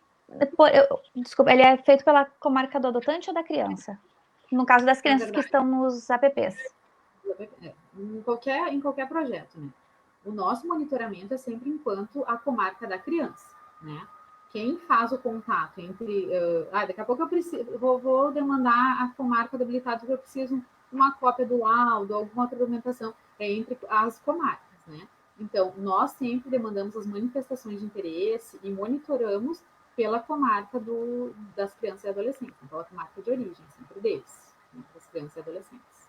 desculpa, ele é feito pela comarca do adotante ou da criança? No caso das crianças que estão nos APPs. Em qualquer projeto, né? O nosso monitoramento é sempre enquanto a comarca da criança, né? Quem faz o contato entre... daqui a pouco eu preciso, vou demandar a comarca do habilitado porque eu preciso uma cópia do laudo, alguma outra documentação, entre as comarcas, né? Então, nós sempre demandamos as manifestações de interesse e monitoramos pela comarca das crianças e adolescentes, pela comarca de origem, sempre deles, né? Das crianças e adolescentes.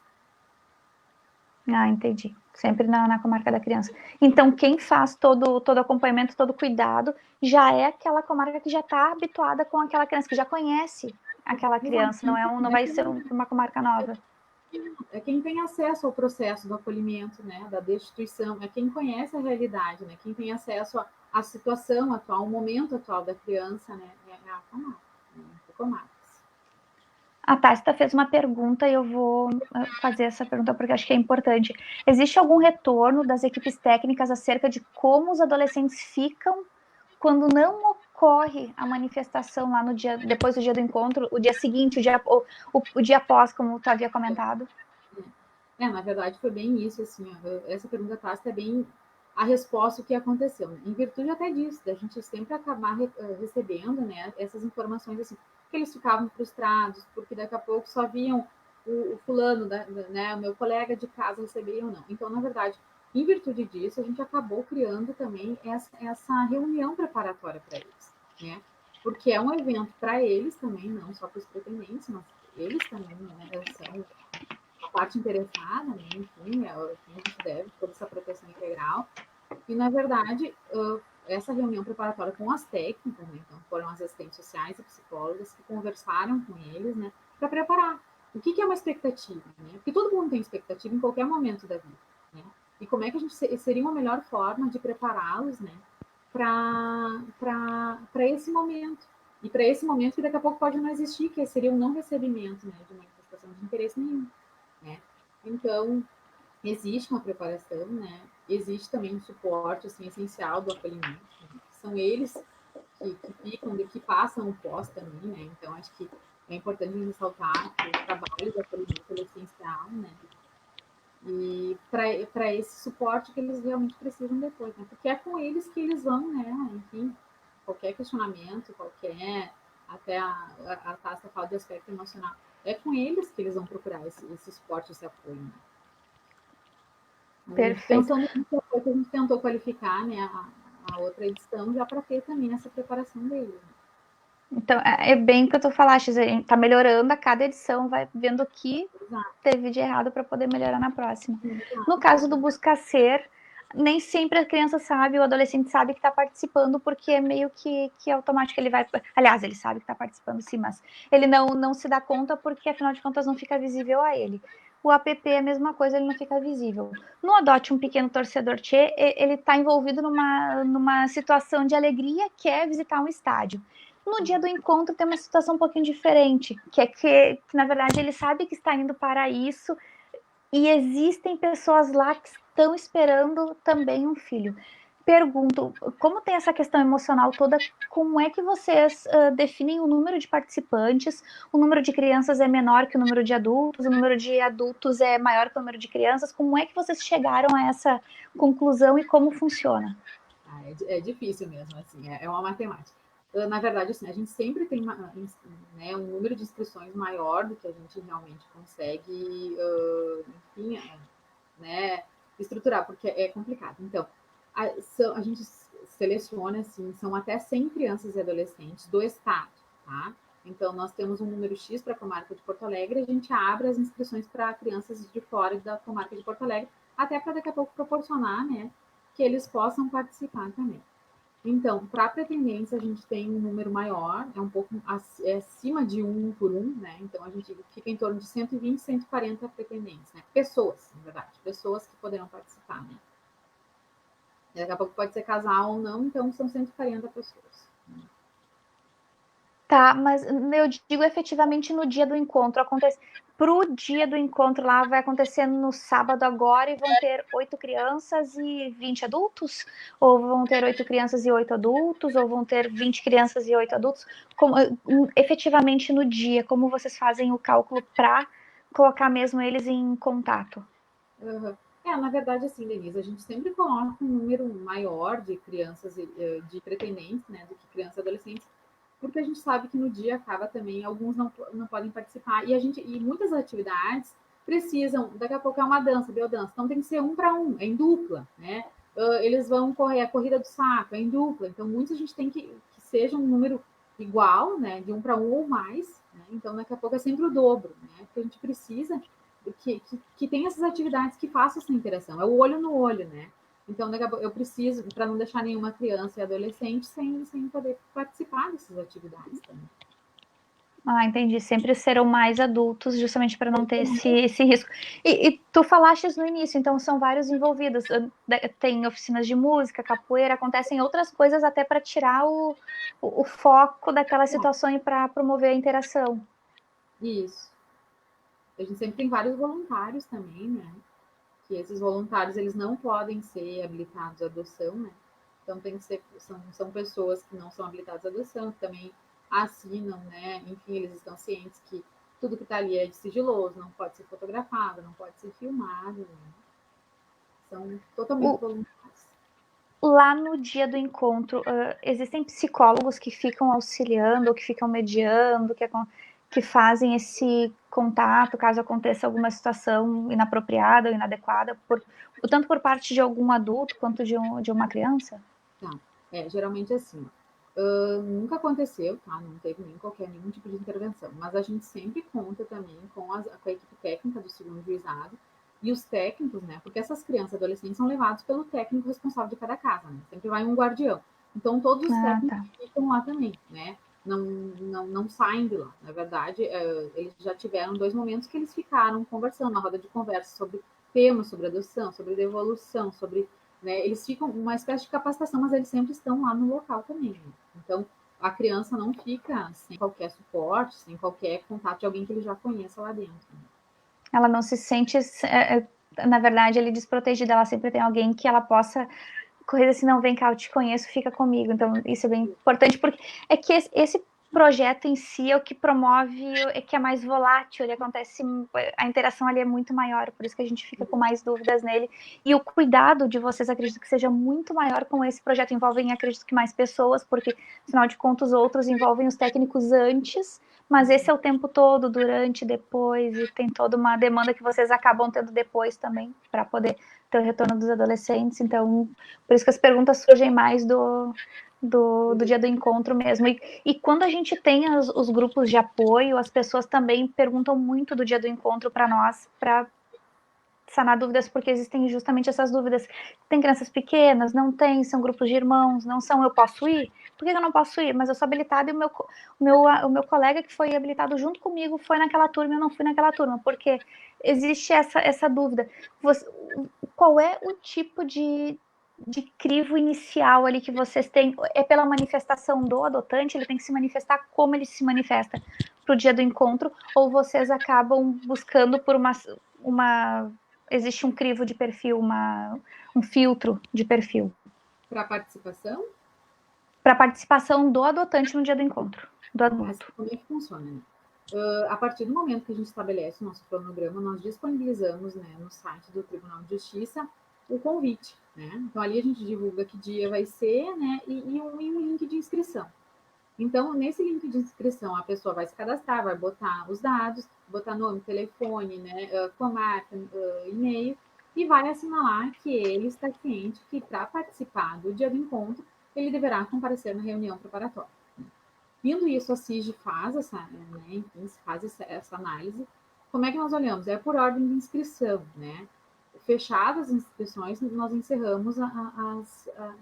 Ah, entendi. Sempre na comarca da criança. Então, quem faz todo acompanhamento, todo cuidado, já é aquela comarca que já está habituada com aquela criança, que já conhece aquela criança, não vai ser uma comarca nova. É quem tem acesso ao processo do acolhimento, né, da destituição, é quem conhece a realidade, né, quem tem acesso à situação atual, ao momento atual da criança, né, é a comarca, né, a comarca. A Tácita fez uma pergunta e eu vou fazer essa pergunta porque acho que é importante. Existe algum retorno das equipes técnicas acerca de como os adolescentes ficam quando não ocorre a manifestação lá no dia, depois do dia do encontro, o dia seguinte, o dia após, como tu havia comentado? Na verdade foi bem isso, assim, essa pergunta Tácita é bem a resposta do que aconteceu, né? Em virtude até disso, da gente sempre acabar recebendo, né, essas informações, assim, que eles ficavam frustrados, porque daqui a pouco só viam o fulano, né, o meu colega de casa receber ou não. Então, na verdade, em virtude disso, a gente acabou criando também essa reunião preparatória para eles, né? Porque é um evento para eles também, não só para os pretendentes, mas eles também, né, são parte interessada, né? Enfim, a gente deve toda essa proteção integral. E, na verdade, essa reunião preparatória com as técnicas, né? Então, foram as assistentes sociais e psicólogas que conversaram com eles, né? Para preparar. O que é uma expectativa, né? Porque todo mundo tem expectativa em qualquer momento da vida, né? E como é que a gente seria uma melhor forma de prepará-los, né? Para esse momento. E para esse momento que daqui a pouco pode não existir, que seria um não recebimento, né? De manifestação de interesse nenhum, né? Então, existe uma preparação, né? Existe também um suporte assim, essencial do acolhimento, né? São eles que ficam, que passam o pós também, né? Então, acho que é importante ressaltar que o trabalho do acolhimento é essencial, né? E para esse suporte que eles realmente precisam depois, né? Porque é com eles que eles vão, né? Enfim, qualquer questionamento, qualquer. Até a Tasta fala do aspecto emocional. É com eles que eles vão procurar esse suporte, esse apoio. Né? Perfeito. Pensando nisso, a gente tentou qualificar, né, a outra edição já para ter também essa preparação dele. Né? Então, é bem o que tu falaste, a gente tá melhorando a cada edição, vai vendo o que teve de errado para poder melhorar na próxima. No caso do Busca Ser, nem sempre a criança sabe, o adolescente sabe que está participando, porque é meio que automático, ele vai... Aliás, ele sabe que está participando sim, mas ele não se dá conta, porque afinal de contas não fica visível a ele. O app é a mesma coisa, ele não fica visível. No Adote um Pequeno Torcedor Tchê, ele está envolvido numa situação de alegria, que é visitar um estádio. No dia do encontro tem uma situação um pouquinho diferente, que é que na verdade ele sabe que está indo para isso e existem pessoas lá que estão esperando também um filho. Pergunto, como tem essa questão emocional toda, como é que vocês definem o número de participantes? O número de crianças é menor que o número de adultos? O número de adultos é maior que o número de crianças? Como é que vocês chegaram a essa conclusão e como funciona? É difícil mesmo, assim, é uma matemática. Na verdade, assim, a gente sempre tem né, um número de inscrições maior do que a gente realmente consegue, enfim, né, estruturar, porque é complicado. Então, a gente seleciona, assim, são até 100 crianças e adolescentes do estado, tá? Então, nós temos um número X para a comarca de Porto Alegre, a gente abre as inscrições para crianças de fora da comarca de Porto Alegre, até para daqui a pouco proporcionar, né, que eles possam participar também. Então, para a pretendência, a gente tem um número maior, é um pouco acima de 1 por 1, né? Então, a gente fica em torno de 120, 140 pretendentes, né? Pessoas, na verdade, pessoas que poderão participar, né? Daqui a pouco pode ser casal ou não, então são 140 pessoas. Tá, mas eu digo efetivamente no dia do encontro. Acontece. Pro dia do encontro lá vai acontecer no sábado agora e vão ter 8 crianças e 20 adultos? Ou vão ter 8 crianças e 8 adultos? Ou vão ter 20 crianças e 8 adultos? Como, efetivamente no dia, como vocês fazem o cálculo para colocar mesmo eles em contato? Uhum. Na verdade, assim, Denise, a gente sempre coloca um número maior de crianças, de pretendentes, né, do que crianças e adolescentes, porque a gente sabe que no dia acaba também, alguns não podem participar, e muitas atividades precisam, daqui a pouco é uma dança, biodança, então tem que ser 1 para 1, é em dupla, né? Eles vão correr a corrida do saco, é em dupla, então muitos a gente tem que seja um número igual, né, de 1 para 1 ou mais, né? Então daqui a pouco é sempre o dobro, né? Porque a gente precisa que tem essas atividades que façam essa interação, é o olho no olho, né? Então, eu preciso, para não deixar nenhuma criança e adolescente sem poder participar dessas atividades também. Ah, entendi. Sempre serão mais adultos, justamente para não ter esse risco. E tu falaste no início, então são vários envolvidos. Tem oficinas de música, capoeira, acontecem outras coisas até para tirar o foco daquela situação e para promover a interação. Isso. A gente sempre tem vários voluntários também, né? Que esses voluntários eles não podem ser habilitados à adoção, né? Então tem que ser são pessoas que não são habilitadas à adoção, que também assinam, né? Enfim, eles estão cientes que tudo que está ali é de sigiloso, não pode ser fotografado, não pode ser filmado, né? São totalmente voluntários. Lá no dia do encontro, existem psicólogos que ficam auxiliando, ou que ficam mediando, que fazem esse contato caso aconteça alguma situação inapropriada ou inadequada, tanto por parte de algum adulto quanto de uma criança? Tá. Geralmente assim, Nunca aconteceu, tá? Não teve nenhum tipo de intervenção, mas a gente sempre conta também com a equipe técnica do segundo juizado e os técnicos, né? Porque essas crianças e adolescentes são levados pelo técnico responsável de cada casa, né? Sempre vai um guardião. Então, todos os técnicos ficam lá também, né? Não saem de lá. Na verdade, eles já tiveram 2 momentos que eles ficaram conversando, na roda de conversa sobre temas, sobre adoção, sobre devolução, sobre, né? Eles ficam uma espécie de capacitação, mas eles sempre estão lá no local também, né? Então, a criança não fica sem qualquer suporte, sem qualquer contato de alguém que ele já conheça lá dentro. Ela não se sente, na verdade, ele desprotegida, ela sempre tem alguém que ela possa correr assim, não, vem cá, eu te conheço, fica comigo. Então, isso é bem importante, porque é que esse projeto em si é o que promove, é que é mais volátil, ele acontece, a interação ali é muito maior, por isso que a gente fica com mais dúvidas nele. E o cuidado de vocês, acredito que seja muito maior com esse projeto, envolvem, acredito que mais pessoas, porque, afinal de contas, outros envolvem os técnicos antes, mas esse é o tempo todo, durante, depois, e tem toda uma demanda que vocês acabam tendo depois também, para poder ter o retorno dos adolescentes. Então, por isso que as perguntas surgem mais do dia do encontro mesmo. E quando a gente tem os grupos de apoio, as pessoas também perguntam muito do dia do encontro para nós, para sanar dúvidas, porque existem justamente essas dúvidas. Tem crianças pequenas? Não tem? São grupos de irmãos? Não são? Eu posso ir? Por que eu não posso ir? Mas eu sou habilitada e o meu colega que foi habilitado junto comigo foi naquela turma e eu não fui naquela turma, porque existe essa dúvida. Qual é o tipo de crivo inicial ali que vocês têm? É pela manifestação do adotante? Ele tem que se manifestar como ele se manifesta para o dia do encontro? Ou vocês acabam buscando por uma existe um crivo de perfil, um filtro de perfil? Para participação? Para participação do adotante no dia do encontro, do adulto. Como é que funciona, né? A partir do momento que a gente estabelece o nosso cronograma, nós disponibilizamos, né, no site do Tribunal de Justiça o convite, né? Então ali a gente divulga que dia vai ser, né, e um link de inscrição. Então, nesse link de inscrição, a pessoa vai se cadastrar, vai botar os dados, botar nome, telefone, né, comarca, e-mail, e vai assinalar que ele está ciente que para participar do dia do encontro, ele deverá comparecer na reunião preparatória. Vindo isso, a CIG faz essa análise. Como é que nós olhamos? É por ordem de inscrição, né? Fechadas as inscrições, nós encerramos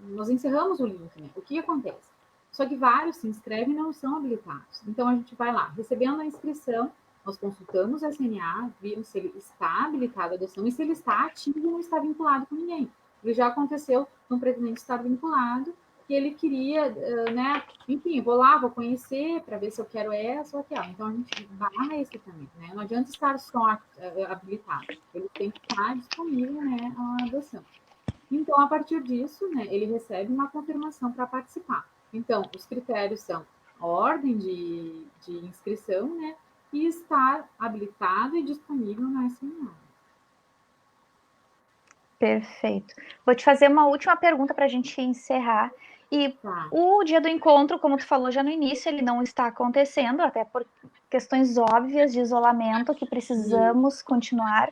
nós encerramos o link, né? O que acontece? Só que vários se inscrevem e não são habilitados. Então a gente vai lá, recebendo a inscrição, nós consultamos a SNA, vimos se ele está habilitado à adoção e se ele está ativo e não está vinculado com ninguém. Porque já aconteceu um pretendente estar vinculado que ele queria, né? Enfim, vou lá, vou conhecer para ver se eu quero essa ou aquela. Então a gente barra esse também, né? Não adianta estar só habilitado, ele tem que estar disponível, né, a adoção. Então, a partir disso, né, ele recebe uma confirmação para participar. Então, os critérios são ordem de inscrição, né, e estar habilitado e disponível na SMA. Perfeito. Vou te fazer uma última pergunta para a gente encerrar. E Tá. o dia do encontro, como tu falou já no início, ele não está acontecendo, até por questões óbvias de isolamento que precisamos continuar.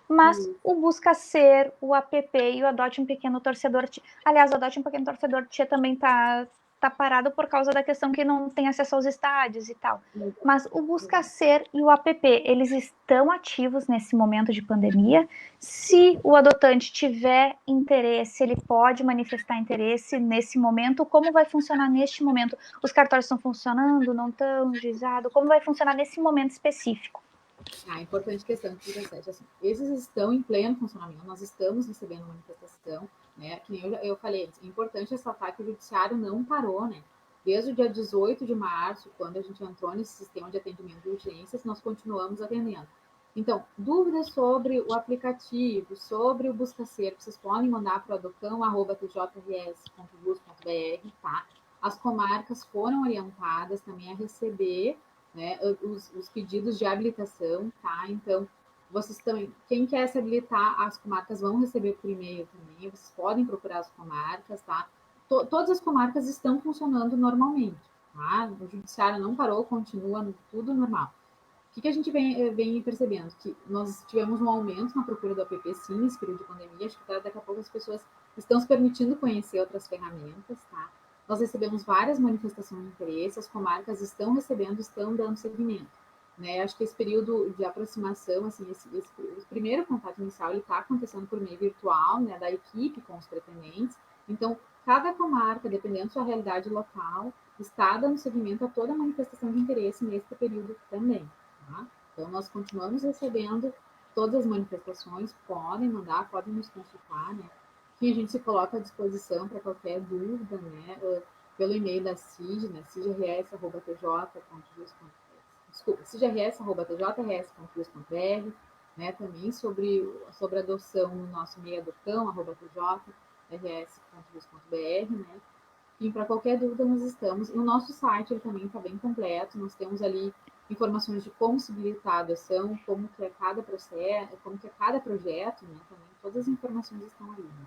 Mas o Busca Ser, o app e o Adote um Pequeno Torcedor Tia. Aliás, o Adote um Pequeno Torcedor Tia também tá parado por causa da questão que não tem acesso aos estádios e tal. Mas o Busca Ser e o app, eles estão ativos nesse momento de pandemia. Se o adotante tiver interesse, ele pode manifestar interesse nesse momento. Como vai funcionar neste momento? Os cartórios estão funcionando, não estão, juizado? Como vai funcionar nesse momento específico? Importante questão de 17. Assim, esses estão em pleno funcionamento, nós estamos recebendo manifestação, né? Que nem eu falei antes, é importante ressaltar que o judiciário não parou, né? Desde o dia 18 de março, quando a gente entrou nesse sistema de atendimento de urgências, nós continuamos atendendo. Então, dúvidas sobre o aplicativo, sobre o Busca Ser, vocês podem mandar para o adocão@tjrs.bus.br, tá? As comarcas foram orientadas também a receber, né, os pedidos de habilitação, tá? Então, vocês também, quem quer se habilitar, as comarcas vão receber por e-mail também, vocês podem procurar as comarcas, tá? Todas as comarcas estão funcionando normalmente, tá? O judiciário não parou, continua tudo normal. O que a gente vem percebendo? Que nós tivemos um aumento na procura do app, sim, nesse período de pandemia, acho que daqui a pouco as pessoas estão se permitindo conhecer outras ferramentas, tá? nós recebemos várias manifestações de interesse, as comarcas estão recebendo, estão dando seguimento. Né? Acho que esse período de aproximação, assim, esse primeiro contato inicial, ele está acontecendo por meio virtual, né, da equipe com os pretendentes. Então, cada comarca, dependendo da sua realidade local, está dando seguimento a toda manifestação de interesse nesse período também. Tá? Então, nós continuamos recebendo todas as manifestações, podem mandar, podem nos consultar, né? Que a gente se coloca à disposição para qualquer dúvida, né? Pelo e-mail da CIG, né? cigrs@tj.jus.br, desculpa, cigrs@tjrs.jus.br, né? Também sobre a adoção no nosso e-mail adotão@tjrs.jus.br, né? E para qualquer dúvida nós estamos. E o nosso site ele também está bem completo. Nós temos ali informações de como se habilitar a adoção, como que é cada processo, como que é cada projeto, né? Também todas as informações estão ali. Né?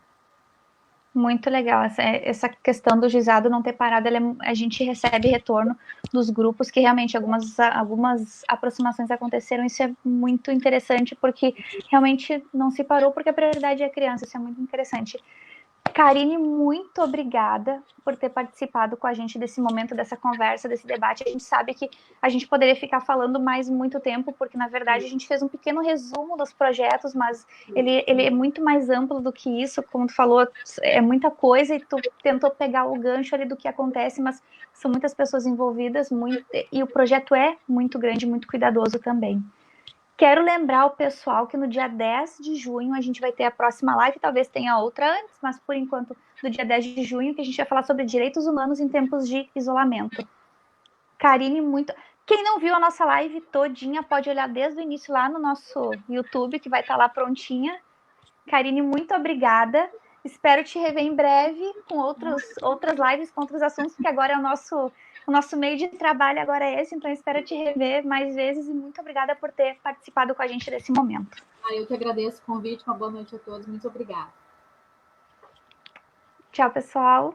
Muito legal. Essa questão do juizado não ter parado, a gente recebe retorno dos grupos que realmente algumas aproximações aconteceram. Isso é muito interessante, porque realmente não se parou, porque a prioridade é a criança. Isso é muito interessante. Karine, muito obrigada por ter participado com a gente desse momento, dessa conversa, desse debate. A gente sabe que a gente poderia ficar falando mais muito tempo, porque, na verdade, a gente fez um pequeno resumo dos projetos, mas ele é muito mais amplo do que isso. Como tu falou, é muita coisa e tu tentou pegar o gancho ali do que acontece, mas são muitas pessoas envolvidas e o projeto é muito grande, muito cuidadoso também. Quero lembrar o pessoal que no dia 10 de junho a gente vai ter a próxima live, talvez tenha outra antes, mas por enquanto no dia 10 de junho, que a gente vai falar sobre direitos humanos em tempos de isolamento. Karine, muito... Quem não viu a nossa live todinha pode olhar desde o início lá no nosso YouTube, que vai estar lá prontinha. Karine, muito obrigada. Espero te rever em breve com outras lives, com outros assuntos, porque agora é o nosso meio de trabalho agora é esse, então espero te rever mais vezes e muito obrigada por ter participado com a gente desse momento. Eu que agradeço o convite, uma boa noite a todos, muito obrigada. Tchau, pessoal.